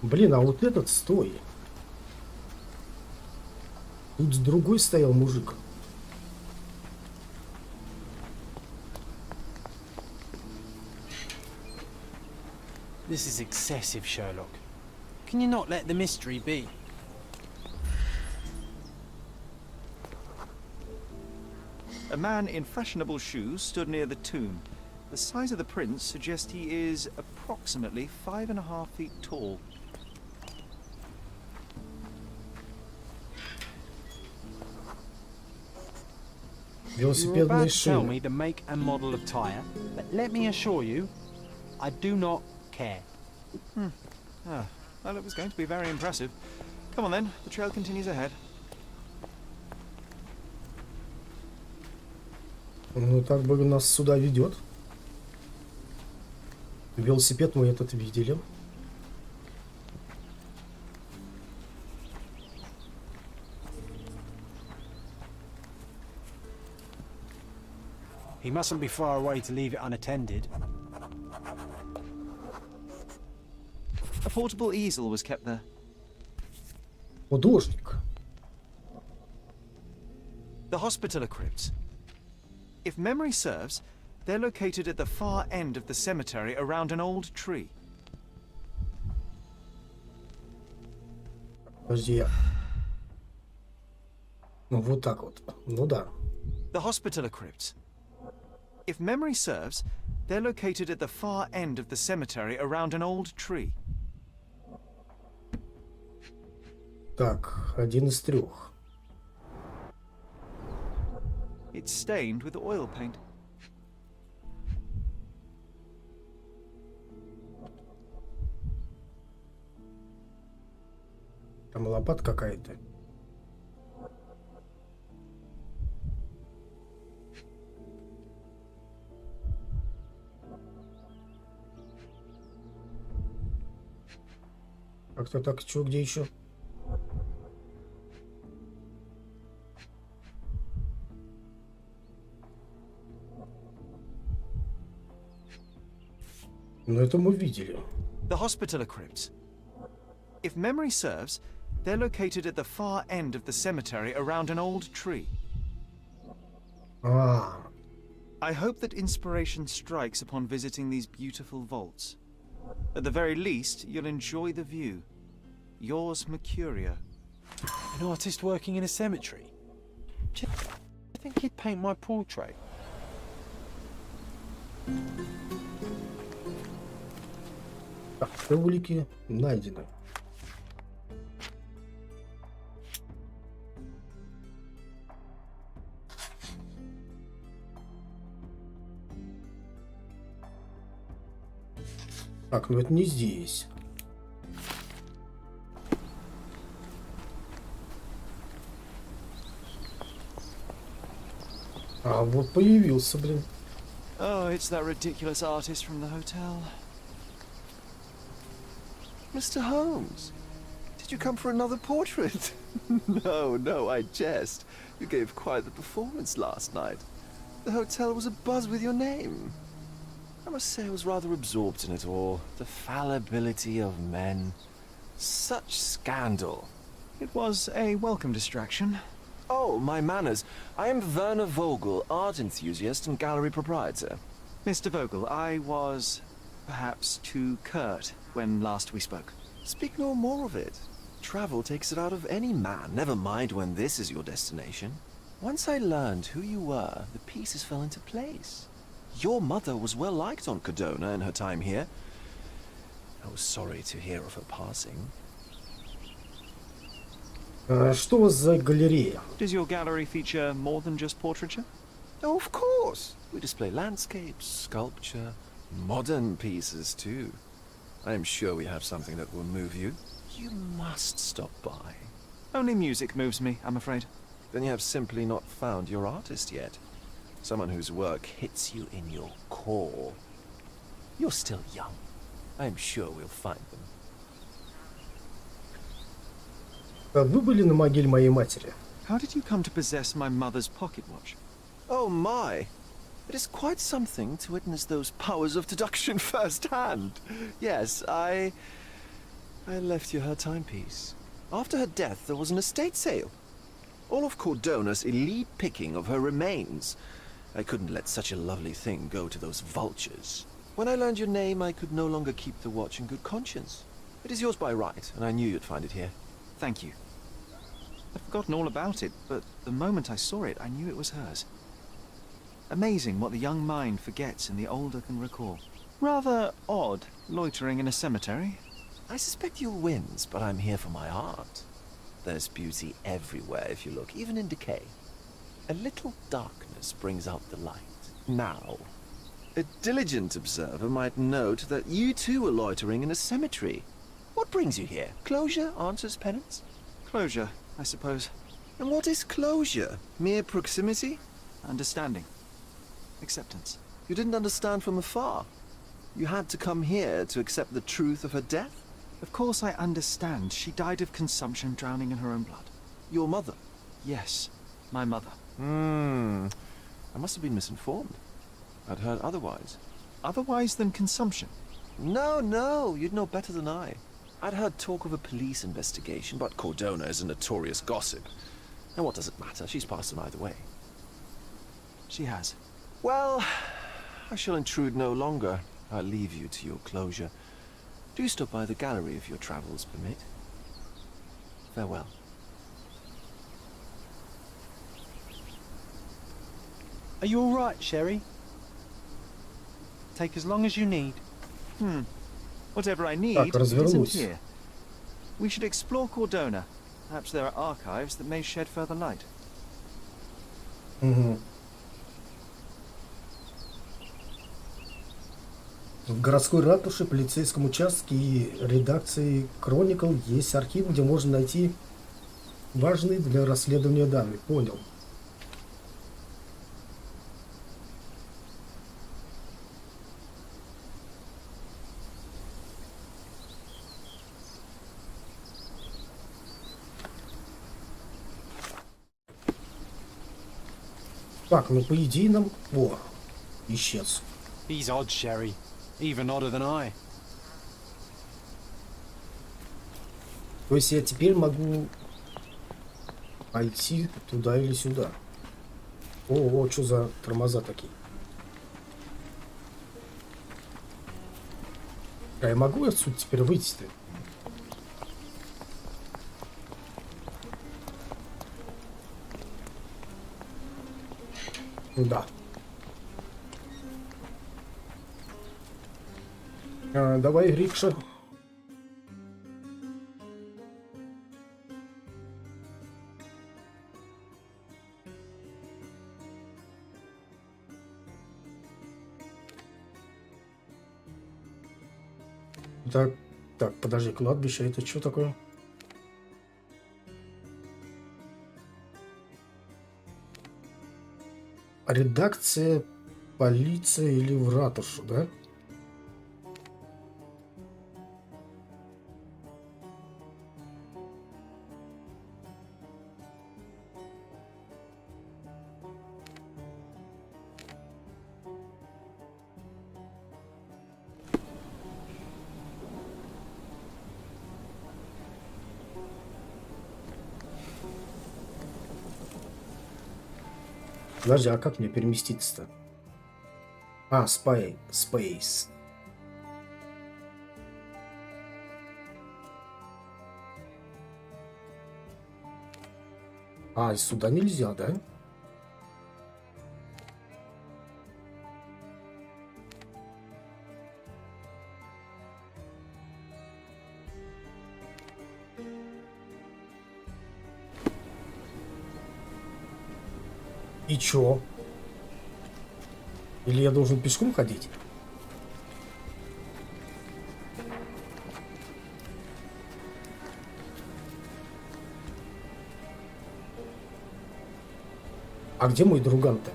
Блин, а вот этот стой. Тут с другой стоял мужик. This is excessive, Sherlock. Can you not let the mystery be? A man in fashionable shoes stood near the tomb. The size of the prints suggests he is approximately 5.5 feet tall. You're Велосипедные about to tell шины. me the make and model of tyre, but let me assure you, I do not care. Ah, well, it was going to be very impressive. Come on then, the trail continues ahead. Ну, так бы нас сюда ведет. Велосипед мы этот видели. He mustn't be far away to leave it unattended. A portable easel was kept there. Художник. The Hospitaller crypts. If memory serves, they're located at the far end of the cemetery around an old tree. Подожди, я... Ну, вот так вот. Ну да. The Hospitaller crypts. If memory serves, they're located at the far end of the cemetery around an old tree. Так, один из трех. It's stained with oil paint. Там лопата какая-то. Как-то так, что, где еще? Но это мы видели. The Hospitaller crypts. If memory serves, they're located at the far end of the cemetery around an old tree. А, I hope that inspiration strikes upon visiting these beautiful vaults. At the very least, you'll enjoy the view. Yours, Mercurio. An artist working in a cemetery? Do you think he'd paint my portrait? так, все улики найдены. Так, ну это не здесь. А вот появился, блин. Oh, it's that ridiculous artist from the hotel. Mr. Holmes, did you come for another portrait? No, I jest. You gave quite the performance last night. The hotel was abuzz with your name. I must say I was rather absorbed in it all. The fallibility of men. Such scandal. It was a welcome distraction. Oh, my manners. I am Werner Vogel, art enthusiast and gallery proprietor. Mr. Vogel, I was perhaps too curt when last we spoke. Speak no more of it. Travel takes it out of any man, never mind when this is your destination. Once I learned who you were, the pieces fell into place. Your mother was well liked on Cadona in her time here. I was sorry to hear of her passing. Что у вас за галерея? Does your gallery feature more than just portraiture? Oh, of course. We display landscapes, sculpture, Modern pieces, too. I am sure we have something that will move you. You must stop by. Only music moves me, I'm afraid. Then you have simply not found your artist yet. Someone whose work hits you in your core. You're still young. I am sure we'll find them. Вы были на могиле моей матери? How did you come to possess my mother's pocket watch? Oh my! It is quite something to witness those powers of deduction firsthand. Yes, I left you her timepiece. After her death, there was an estate sale. All of Cordona's elite picking of her remains. I couldn't let such a lovely thing go to those vultures. When I learned your name, I could no longer keep the watch in good conscience. It is yours by right, and I knew you'd find it here. Thank you. I'd forgotten all about it, but the moment I saw it, I knew it was hers. Amazing what the young mind forgets and the older can recall. Rather odd, loitering in a cemetery. I suspect you'll wins, but I'm here for my art. There's beauty everywhere if you look, even in decay. A little darkness brings out the light. Now, a diligent observer might note that you too were loitering in a cemetery. What brings you here? Closure answers penance? Closure, I suppose. And what is closure? Mere proximity? Understanding. Acceptance. You didn't understand from afar. You had to come here to accept the truth of her death? Of course I understand. She died of consumption, drowning in her own blood. Your mother? Yes, my mother. I must have been misinformed. I'd heard otherwise. Otherwise than consumption? No, you'd know better than I. I'd heard talk of a police investigation, but Cordona is a notorious gossip. And what does it matter? She's passed on either way. She has. Well, I shall intrude no longer. I'll leave you to your closure. Do stop by the gallery if your travels permit. Farewell. Are you all right, Sherry? Take as long as you need. Whatever I need Так, isn't развернусь. here. We should explore Cordona. Perhaps there are archives that may shed further light. Угу. В городской ратуше, полицейском участке и редакции Chronicle есть архив, где можно найти важные для расследования данные. Понял. Так, ну по идее нам... О, исчез. He's odd, Sherry. Even odder than I. То есть я теперь могу пойти туда или сюда. О, что за тормоза такие? А я могу отсюда теперь выйти-то? Да. Давай, рикша. Так, подожди, кладбище, это что такое? Редакция, полиция или в ратушу, да? Подожди, а как мне переместиться-то? А, Space. А, сюда нельзя, да? И чё? Или я должен пешком ходить? А где мой друган-то?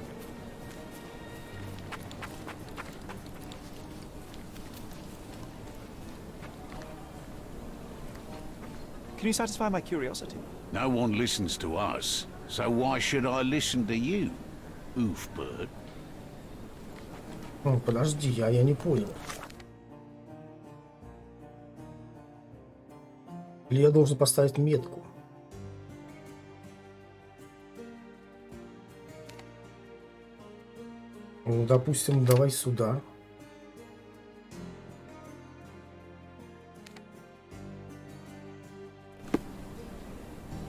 Can you satisfy my curiosity? No one listens to us, so why should I listen to you, oofbird? Подожди, я не понял. Или я должен поставить метку? Ну, допустим, давай сюда.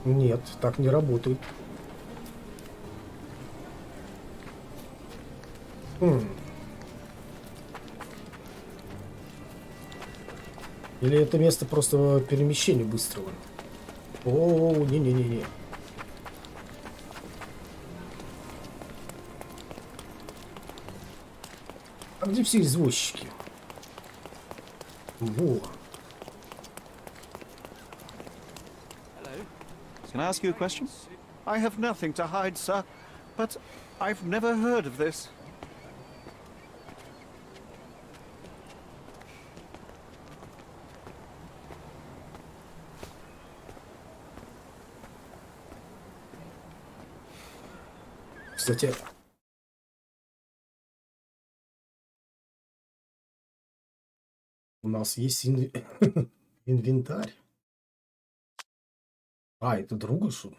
Нет, так не работает. Или это место просто перемещения быстрого? О, не-не-не-не. А где все извозчики? Во. Can I ask you a question? I have nothing to hide, sir, but I've never heard of this. Кстати, у нас есть инвентарь. А, это друга, что ли?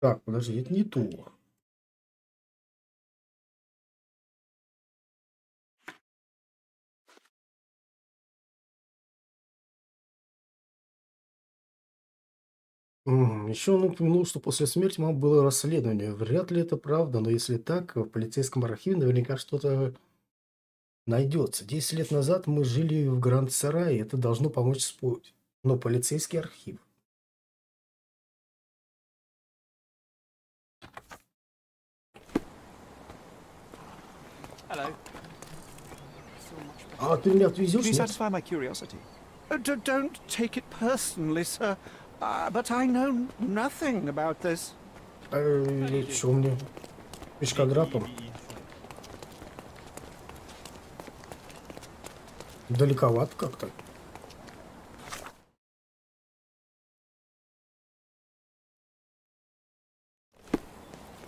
Так, подожди, это не то. Еще он упомянул, что после смерти мамы было расследование. Вряд ли это правда, но если так, в полицейском архиве наверняка что-то найдется. 10 лет назад мы жили в Гранд-Сарае, это должно помочь спорить. Но полицейский архив. Hello. А ты меня отвезешь? Can you Нет? satisfy my curiosity? Don't take it personally, sir, but I know nothing about this. Что мне? Пешкографом? Далековато как-то.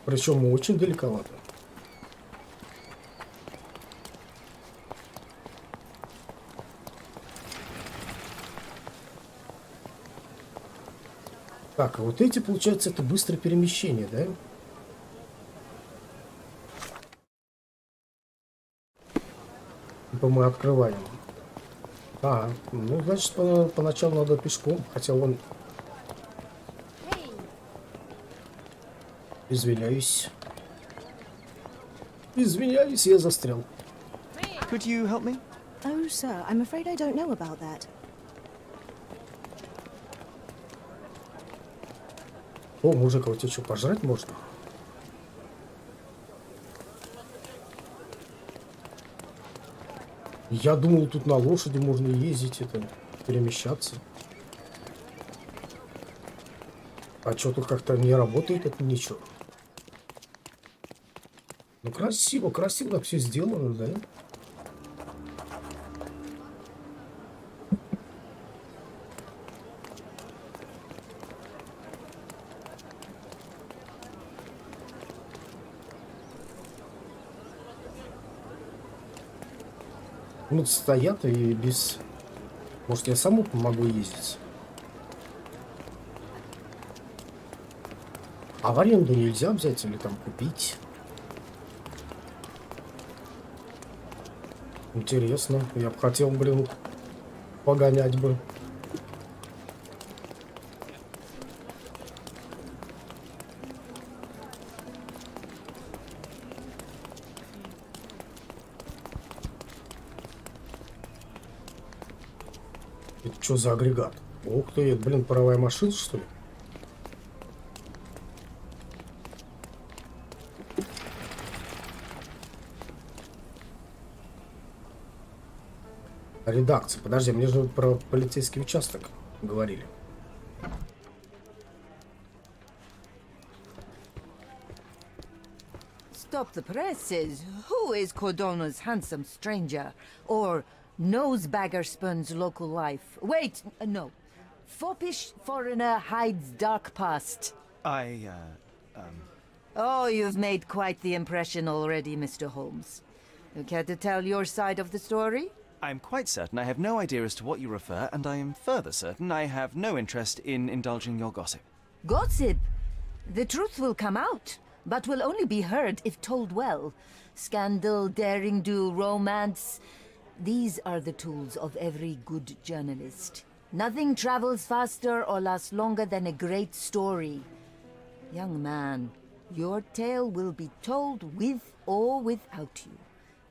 Причем очень далековато. Так, а вот эти, получается, это быстрое перемещение, да? Типа мы открываем. А, ну, значит, поначалу надо пешком, хотя он... Извиняюсь. Извиняюсь, я застрял. Could you help me? Oh, sir, I'm afraid I don't know about that. О, мужик, а у тебя что, пожрать можно? Я думал, тут на лошади можно ездить, это, перемещаться. А что, тут как-то не работает, это ничего. Ну, красиво, красиво так все сделано, да? Ну, стоят и без... Может, я саму помогу ездить? А в аренду нельзя взять или там купить? Интересно. Я бы хотел, блин, погонять бы. Это что за агрегат? Ух ты, это, блин, паровая машина, что ли? Редакция. Подожди, мне же про полицейский участок говорили. Stop the presses. Who is Cordona's handsome stranger? Or nosebagger spurns local life? Wait, no. Foppish foreigner hides dark past. Oh, you've made quite the impression already, Mr. Holmes. You care to tell your side of the story? I'm quite certain I have no idea as to what you refer, and I am further certain I have no interest in indulging your gossip. Gossip? The truth will come out, but will only be heard if told well. Scandal, daring-do, romance. These are the tools of every good journalist. Nothing travels faster or lasts longer than a great story. Young man, your tale will be told with or without you.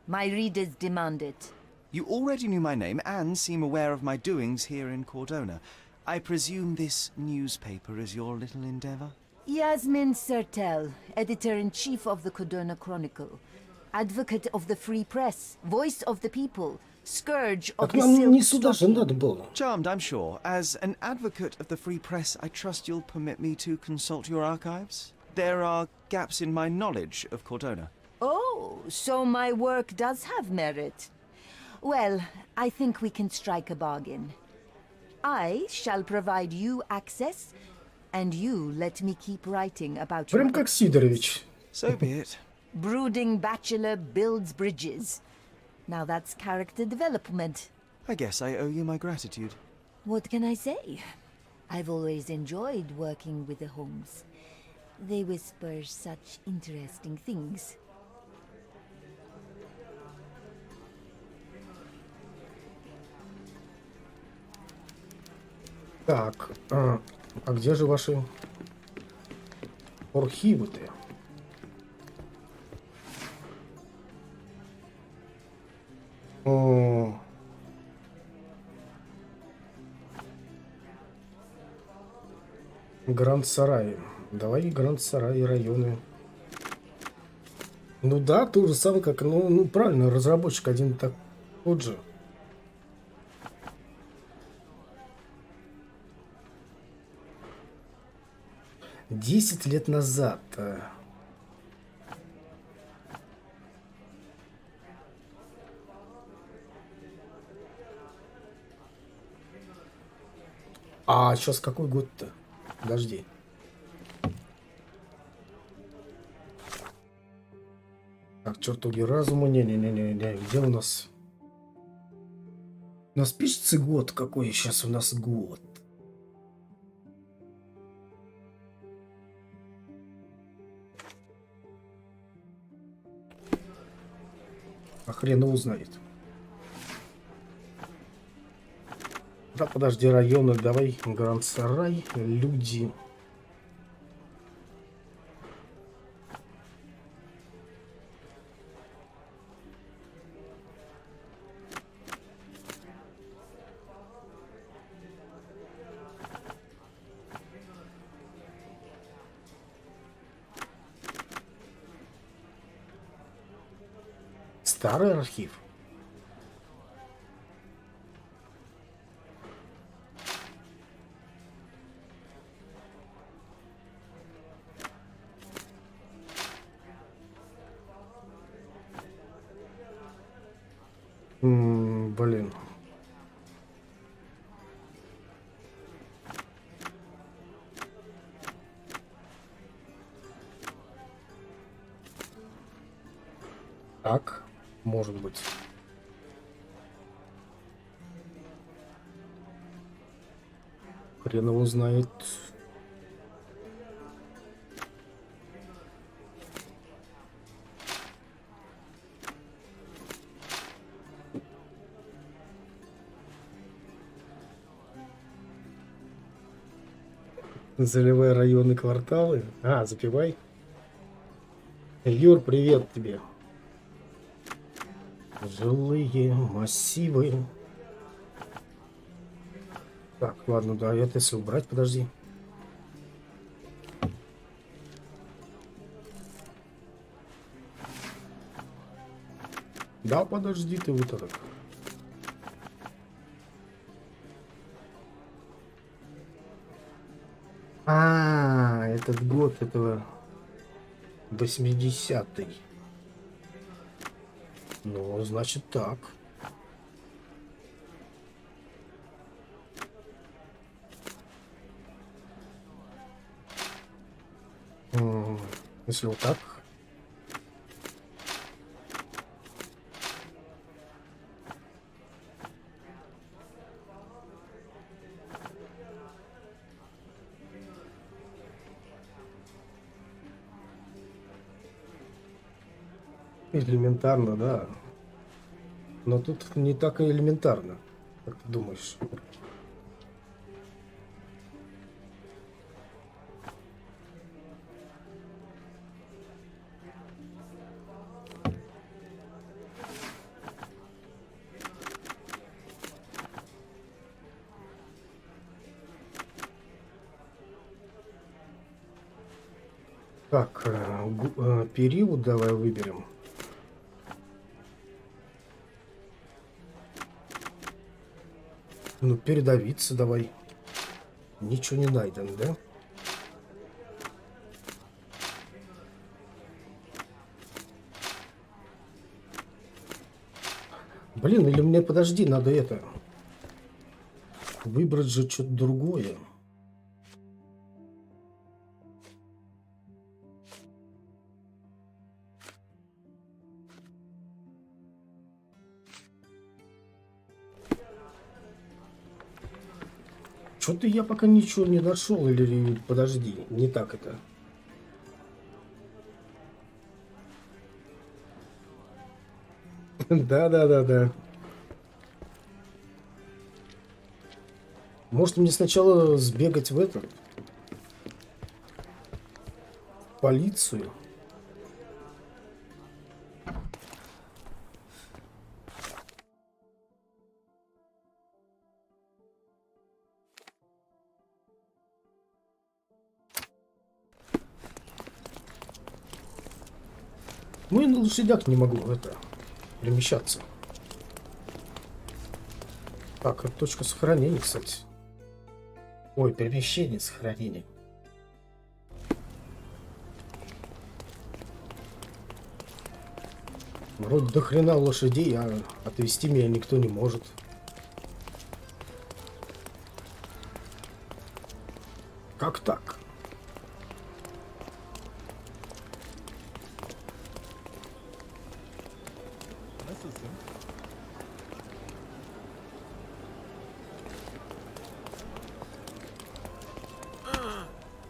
My readers demand it. You already knew my name and seem aware of my doings here in Cordona. I presume this newspaper is your little endeavor? Yasmin Sertel, editor-in-chief of the Cordona Chronicle. Advocate of the free press, voice of the people, scourge of the silk stocking. Charmed, I'm sure. As an advocate of the free press, I trust you'll permit me to consult your archives? There are gaps in my knowledge of Cordona. Oh, so my work does have merit. Well, I think we can strike a bargain. I shall provide you access, and you let me keep writing about Прям как Сидорович. So be it. Brooding bachelor builds bridges. Now that's character development. I guess I owe you my gratitude. What can I say? I've always enjoyed working with the Holmes. They whisper such interesting things. Так, а где же ваши архивы-то? Гранд-Сарай. Давай Гранд-Сарай районы. Ну да, то же самое, как... Ну правильно, разработчик один так тот же. Десять лет назад. А сейчас какой год-то? Подожди. Так, чертоги разума. Не-не-не-не. Где у нас? У нас пишется год. Какой сейчас у нас год? А хрен его знает. Да, подожди, районы, давай. Гранд-Сарай, люди. Старый архив. Блин. Так, может быть. Хрен его знает. Заливай районы, кварталы. А, запивай. Юр, привет тебе. Жилые массивы. Так, ладно, да, это если убрать, подожди. Да, подожди ты вот это. А, этот год этого 80-й. Ну, значит так. Если вот так. Элементарно, да. Но тут не так и элементарно, как ты думаешь. Так, период давай выберем. Ну, передавиться давай. Ничего не найдено, да? Блин, или мне, подожди, надо это... Выбрать же что-то другое. Что-то я пока ничего не нашел, или подожди, не так это. Да. Может мне сначала сбегать в эту полицию? Ну и на лошадях не могу это перемещаться. Так, это точка сохранения, кстати. Ой, перемещение, сохранение. Вроде до хрена лошадей, а отвезти меня никто не может. Как так?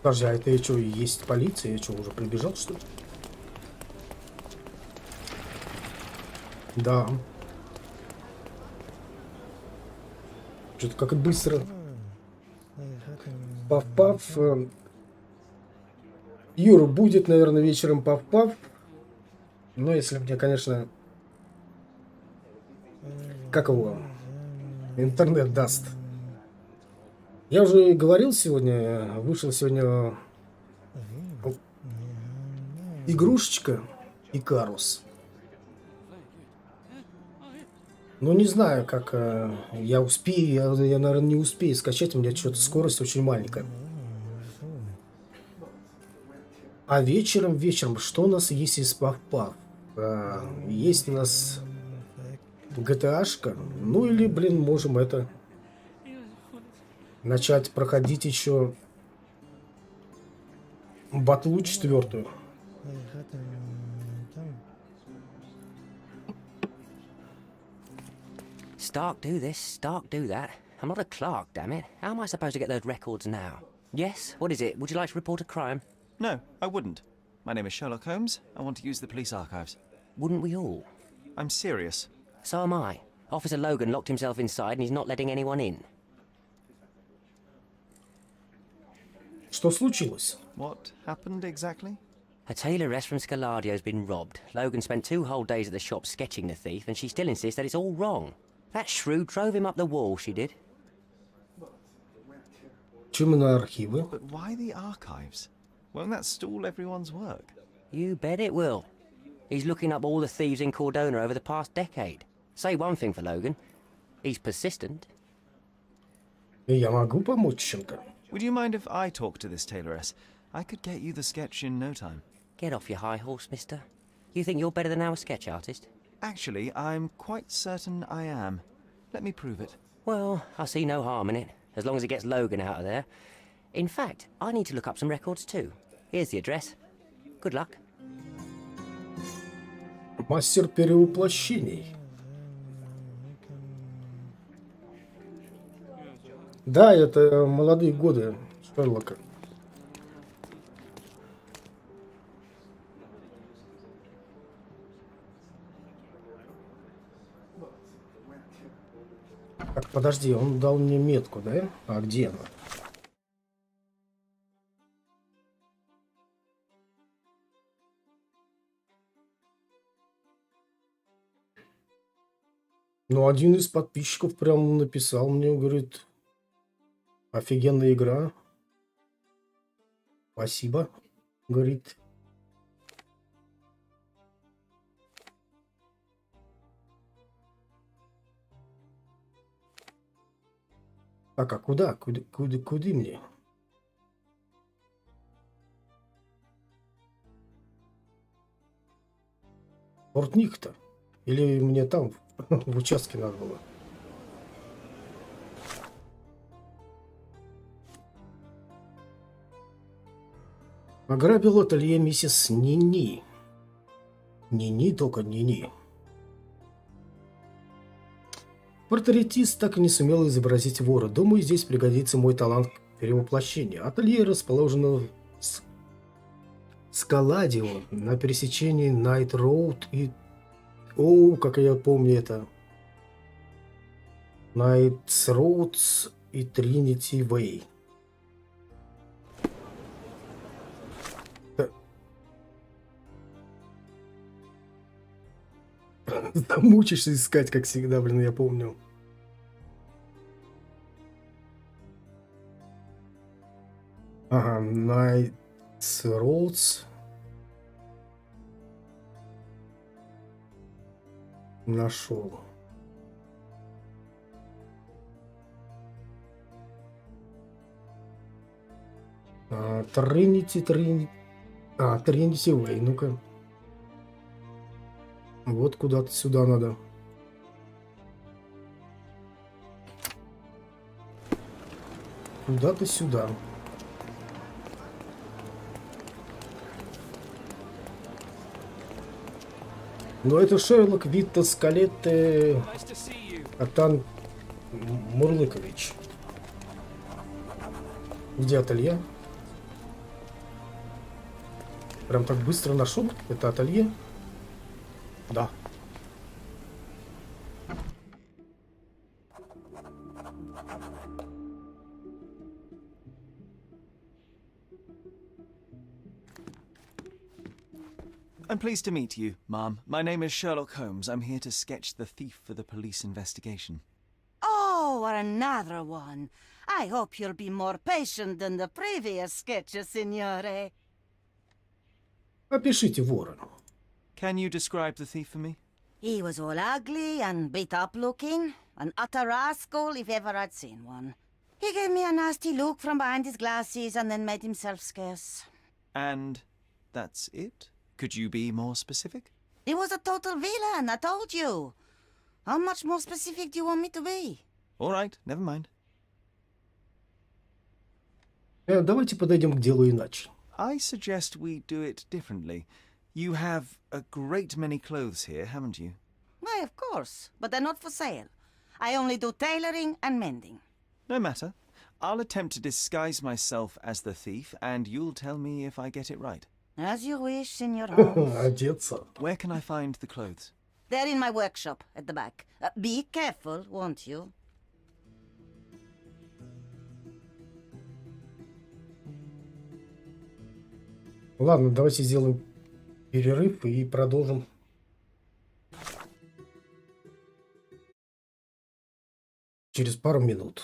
Подожди, а это что, и есть полиция? Я что, уже прибежал, что ли? Да. Что-то как быстро. Пав-пав. Юра, будет, наверное, вечером пав-пав. Но если мне, конечно... Как его? Интернет даст. Я уже говорил сегодня, вышел сегодня игрушечка Икарус. Ну, не знаю, как я успею, я, наверное, не успею скачать, у меня что-то скорость очень маленькая. А вечером, что у нас есть из пав-пав? Есть у нас GTA-шка, ну или, блин, можем это... начать проходить еще батлу 4. Stark do this, Stark do that. I'm not a clerk, damn it. How am I supposed to get those records now? Yes? What is it? Would you like to report a crime? No, I wouldn't. My name is Sherlock Holmes. I want to use the police archives. Wouldn't we all? I'm serious. So am I. Officer Logan locked himself inside and he's not letting anyone in. Что случилось? What happened exactly? A tailoress from Scaladio's been robbed. Logan spent 2 whole days at the shop sketching the thief, and she still insists that it's all wrong. That shrew drove him up the wall, she did. Почему на архивы? But why the archives? Won't that stall everyone's work? You bet it will. He's looking up all the thieves in Cordona over the past decade. Say one thing for Logan. He's persistent. Я могу помочь чем-то? Would you mind if I talk to this tailoress? I could get you the sketch in no time. Get off your high horse, mister. You think you're better than our sketch artist? Actually, I'm quite certain I am. Let me prove it. Well, I see no harm in it, as long as it gets Logan out of there. In fact, I need to look up some records too. Here's the address. Good luck. Мастер перевоплощений. Да, это молодые годы Шерлока. Так, подожди, он дал мне метку, да? А где она? Ну, один из подписчиков прям написал мне, говорит, офигенная игра. Спасибо, говорит. Так, а куда? Куда мне? Портник-то? Или мне там, в участке надо было? Ограбил ателье миссис Нини. Нини, только Нини. Портретист так и не сумел изобразить вора. Думаю, здесь пригодится мой талант перевоплощения. Ателье расположено в Скаладио на пересечении Найт Роуд и... О, как я помню это. Найтс Роудс и Тринити Вей. Замучишься искать, как всегда, блин, я помню. Ага, Найтс Роудс. Нашел. Тринити Вей, ну-ка. Вот куда-то сюда надо. Куда-то сюда. Но это Шерлок Витта Скалетте Атан Мурлыкович. Где ателье? Прям так быстро нашел это ателье? Да. I'm pleased to meet you, ma'am. My name is Sherlock Holmes. I'm here to sketch the thief for the police investigation. Oh, another one. I hope you'll be more patient than the previous sketches, signore. Опишите вора. Can you describe the thief for me? He was all ugly and beat up looking. An utter rascal if ever I'd seen one. He gave me a nasty look from behind his glasses and then made himself scarce. And that's it? Could you be more specific? He was a total villain, I told you. How much more specific do you want me to be? All right, never mind. Давайте подойдем к делу иначе. I suggest we do it differently. You have a great many clothes here, haven't you? Why, of course, but they're not for sale. I only do tailoring and mending. No matter. I'll attempt to disguise myself as the thief, and you'll tell me if I get it right. As you wish, Senor Holmes. Одеться. Where can I find the clothes? They're in my workshop at the back. Be careful, won't you? Ладно, давайте сделаем перерыв и продолжим через пару минут.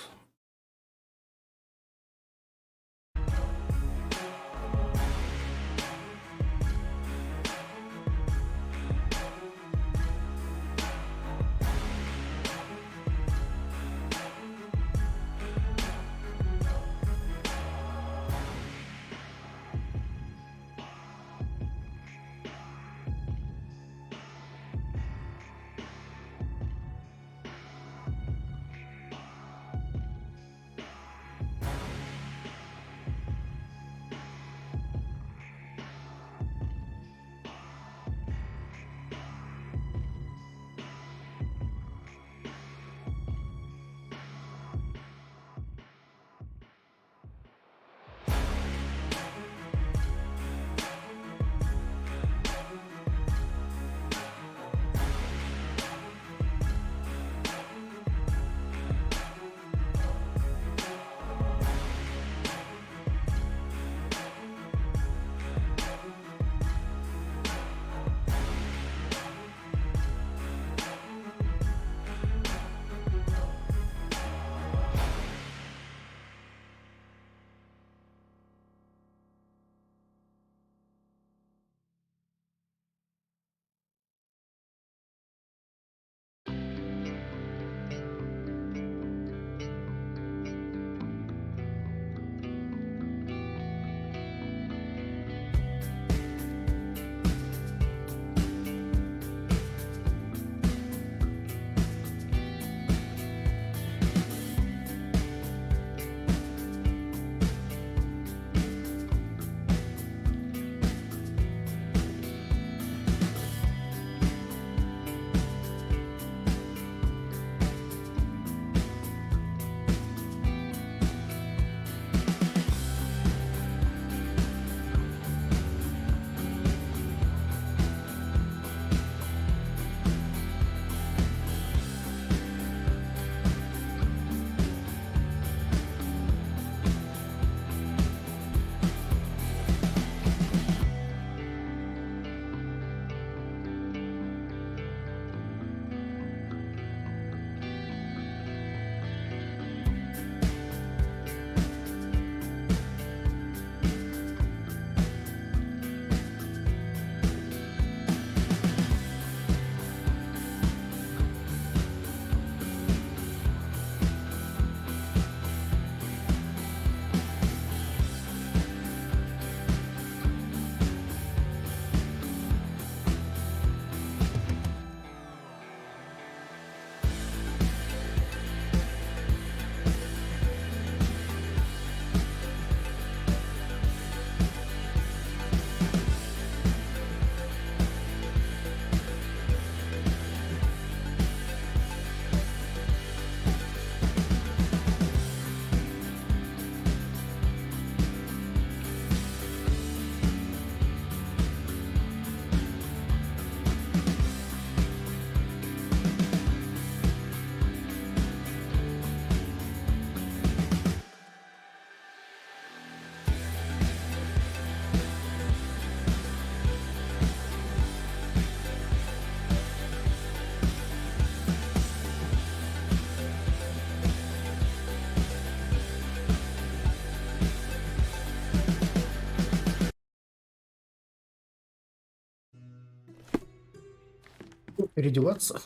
Переодеваться.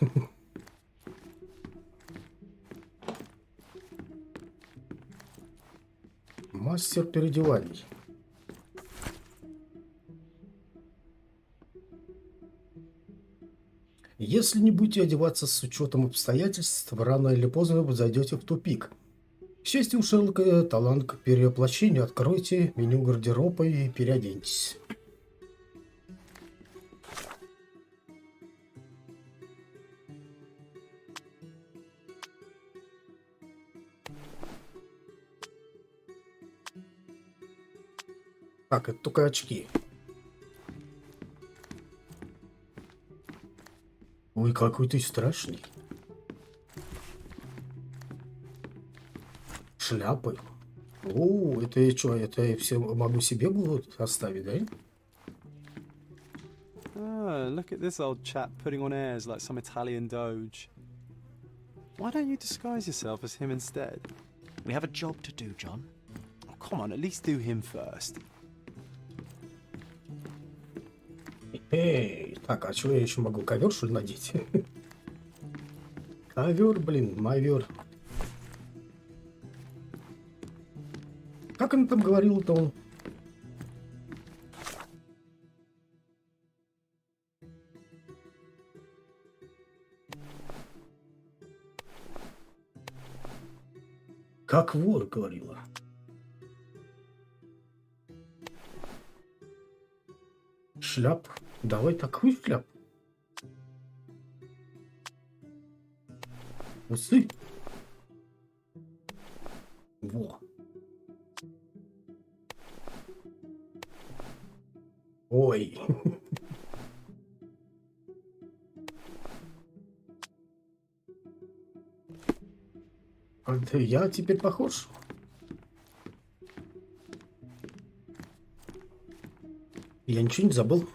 Мастер переодеваний. Если не будете одеваться с учетом обстоятельств, рано или поздно вы зайдете в тупик. К счастью, у Шерлока талант к перевоплощению. Откройте меню гардероба и переоденьтесь. Так, это только очки. Ой, какой ты страшный. Шляпы. О, это я что, это я все могу себе будут оставить, да? look at this old chap putting on airs like some Italian doge. Why don't you disguise yourself as him instead? We have a job to do, John. Oh, come on, at least do him first. Эй, так, а что я еще могу? Ковер, что ли, надеть? Ковер, блин, майвер. Как он там говорил-то он? Как вор говорила. Шляп. Давай такую шляпу. Усы. Во. Ой. Я теперь похож? Я ничего не забыл.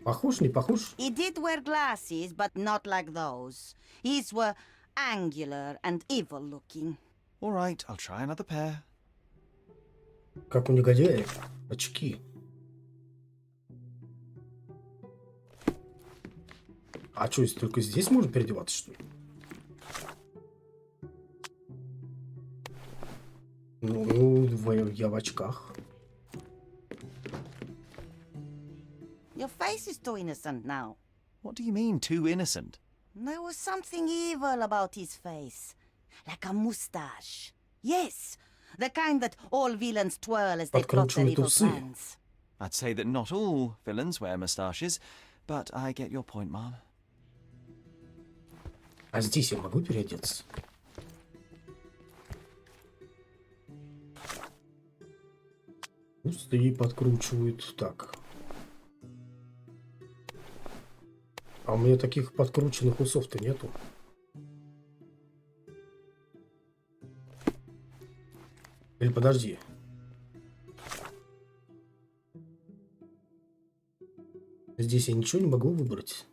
Похож, не похож? He did wear glasses, but not like those. His were angular and evil-looking. All right, I'll try another pair. Как у негодяя. Очки. А что, если только здесь можно переодеваться, что ли? Ну, я в очках. Your face is too innocent now. What do you mean, too innocent? There was something evil about his face. Like a mustache. Yes, the kind that all villains twirl as they plot their evil plans. I'd say that not all villains wear moustaches, but I get your point, Mom. А здесь я могу переодеться? Усы подкручивают. Так. А у меня таких подкрученных усов-то нету. Или подожди. Здесь я ничего не могу выбрать.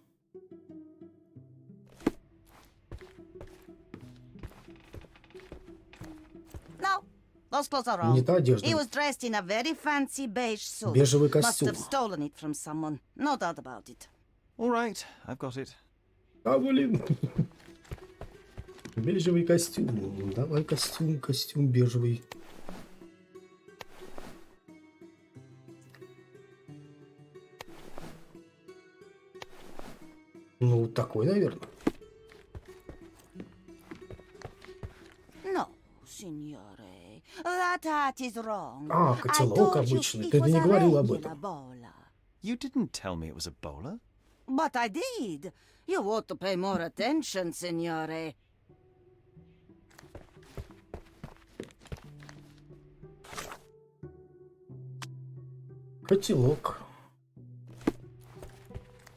No, those clothes are wrong. Не та одежда. He was dressed in a very fancy beige suit. Бежевый Must костюм. have stolen it from someone. No doubt about it. All right, I've got it. А, блин. Бежевый костюм. Давай костюм бежевый. Ну, такой, наверное. No, signore. That hat is wrong. А, котелок обычный. Ты не говорил об этом. You didn't tell me it was a bowler. But I did. You ought to pay more attention, signore. Котелок.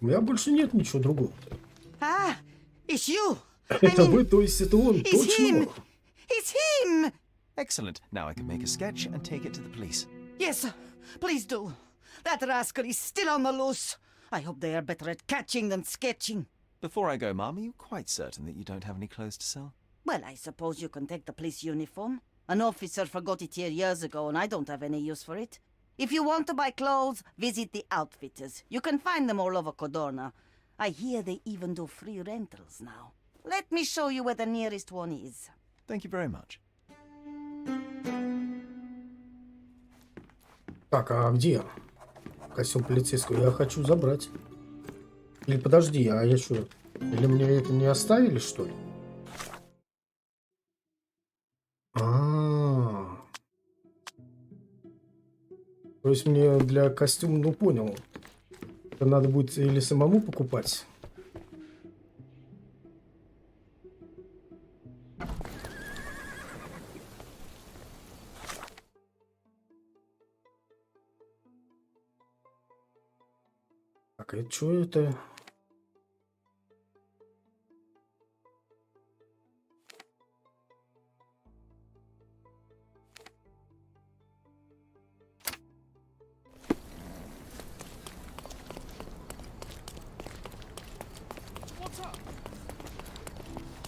У меня больше нет ничего другого. Ah, it's you. Это вы, то есть это он, It's точно? him. It's him. Excellent. Now I can make a sketch and take it to the police. Yes, please do. That rascal is still on the loose. I hope they are better at catching than sketching. Before I go, Mom, are you quite certain that you don't have any clothes to sell? Well, I suppose you can take the police uniform. An officer forgot it here years ago, and I don't have any use for it. If you want to buy clothes, visit the outfitters. You can find them all over Codorna. I hear they even do free rentals now. Let me show you where the nearest one is. Thank you very much. Так, а где костюм полицейского? Я хочу забрать. Или подожди, а я что? Или мне это не оставили, что ли? А-а-а. То есть мне для костюма, ну понял. Это надо будет или самому покупать. Так, это что это?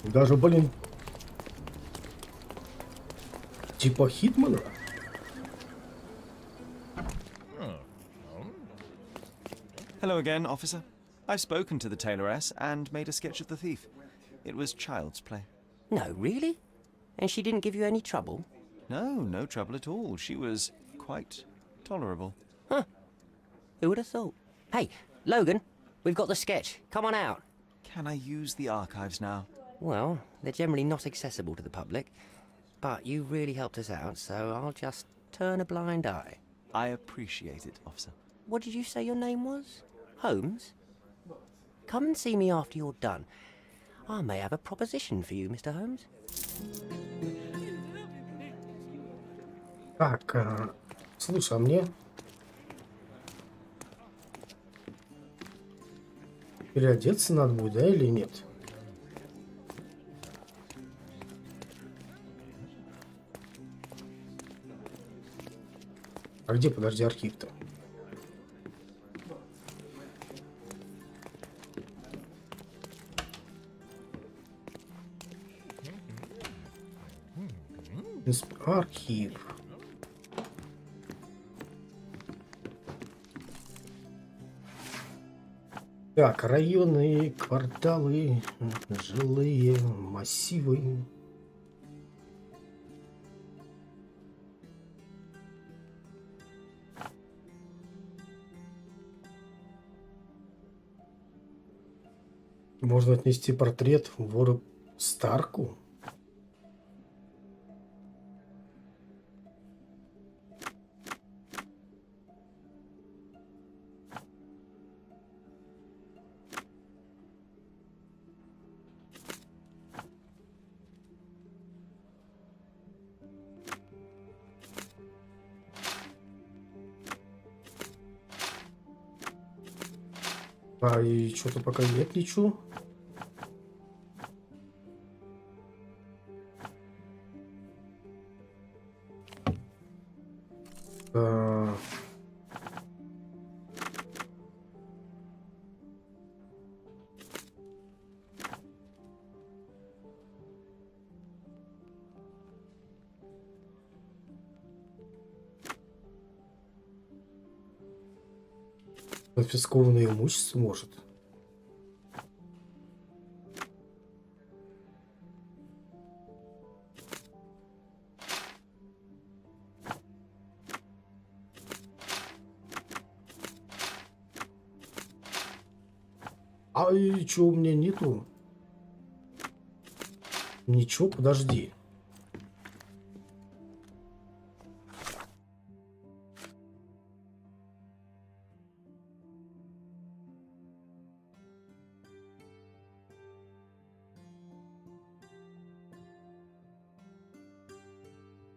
Даже, блин, типа Хитмана. Hello again, officer. I've spoken to the tailoress and made a sketch of the thief. It was child's play. No, really? And she didn't give you any trouble? No, no trouble at all. She was quite tolerable. Huh. Who would have thought? Hey, Logan, we've got the sketch. Come on out. Can I use the archives now? Well, they're generally not accessible to the public, but you really helped us out, so I'll just turn a blind eye. I appreciate it, officer. What did you say your name was? Holmes? Come and see me after you're done. I may have a proposition for you, Mr. Holmes. Так, слушай, а мне переодеться надо будет, да, или нет? А где, подожди, архив-то? Архив. Так, районы, кварталы, жилые массивы. Можно отнести портрет вору Старку. А и что-то пока нет ничего. Конфискованное имущество, может. А и чё, у меня нету? Ничего, подожди.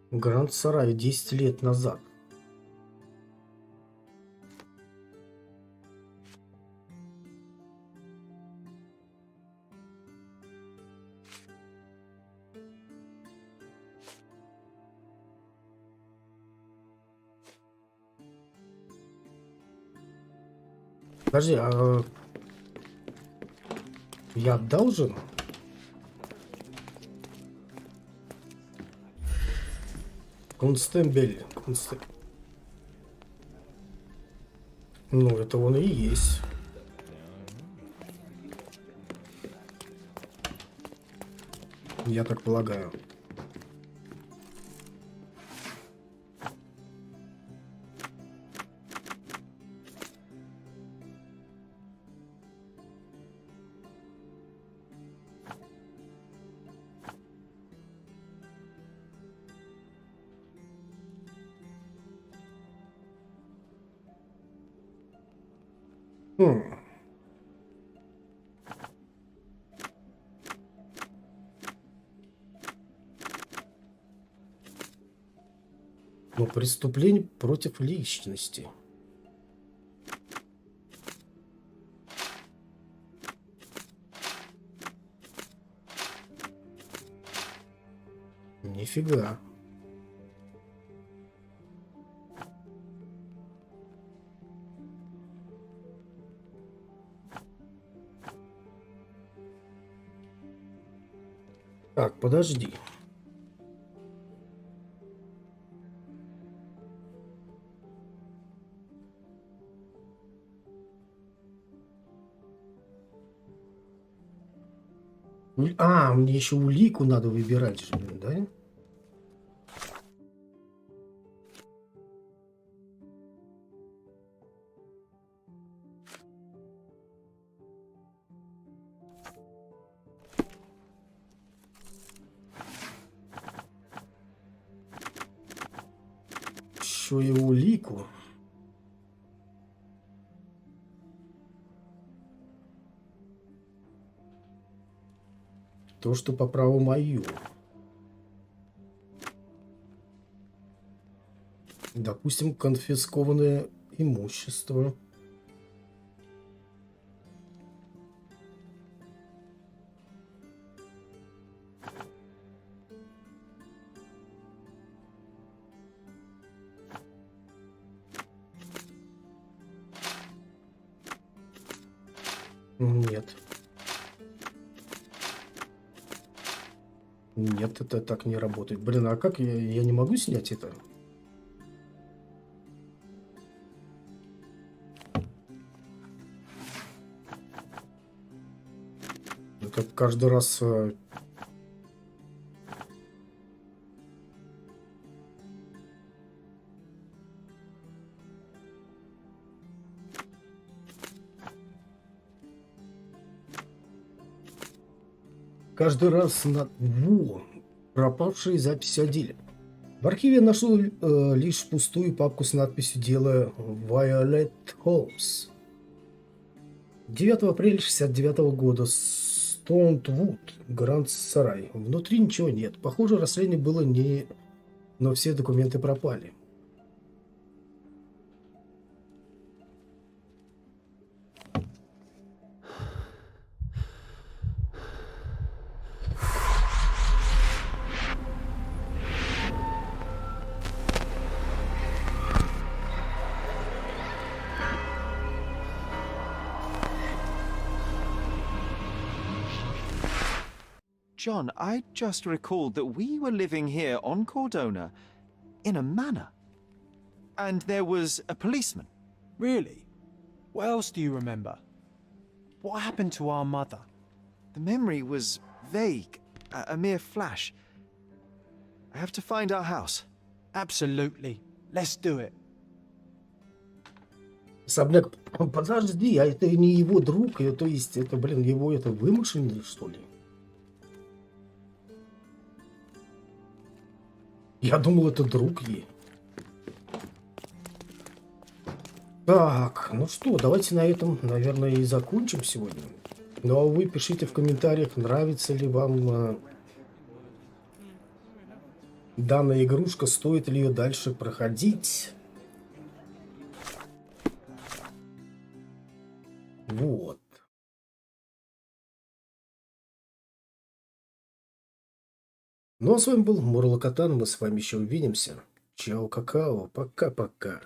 Гранд Сарай 10 лет назад. Подожди, а я должен? Констебель. Ну, это он и есть. Я так полагаю. Но преступление против личности. Нифига. Так, подожди. А, мне еще улику надо выбирать же, да? Еще и улику. То, что по праву мою. Допустим, конфискованное имущество. Нет. Нет, это так не работает. Блин, а как я не могу снять это? Это каждый раз... Каждый раз на... Во! Пропавшие записи о деле. В архиве нашел лишь пустую папку с надписью «Дело Вайолет Холмс». 9 апреля 69 года. Стоунтвуд, Гранд Сарай. Внутри ничего нет. Похоже, расследование было не... Но все документы пропали. John, I just recalled that we were living here on Cordona in a manor. And there was a policeman. Really? What else do you remember? What happened to our mother? The memory was vague, a mere flash. I have to find our house. Absolutely. Let's do it. Особняк, подожди, а это не его друг, то есть это, блин, его это вымышленный, что ли? Я думал, это друг ей. Так, ну что, давайте на этом, наверное, и закончим сегодня. Ну, а вы пишите в комментариях, нравится ли вам данная игрушка, стоит ли ее дальше проходить. Вот. Ну, а с вами был Мурлокотан. Мы с вами еще увидимся. Чао, какао. Пока-пока.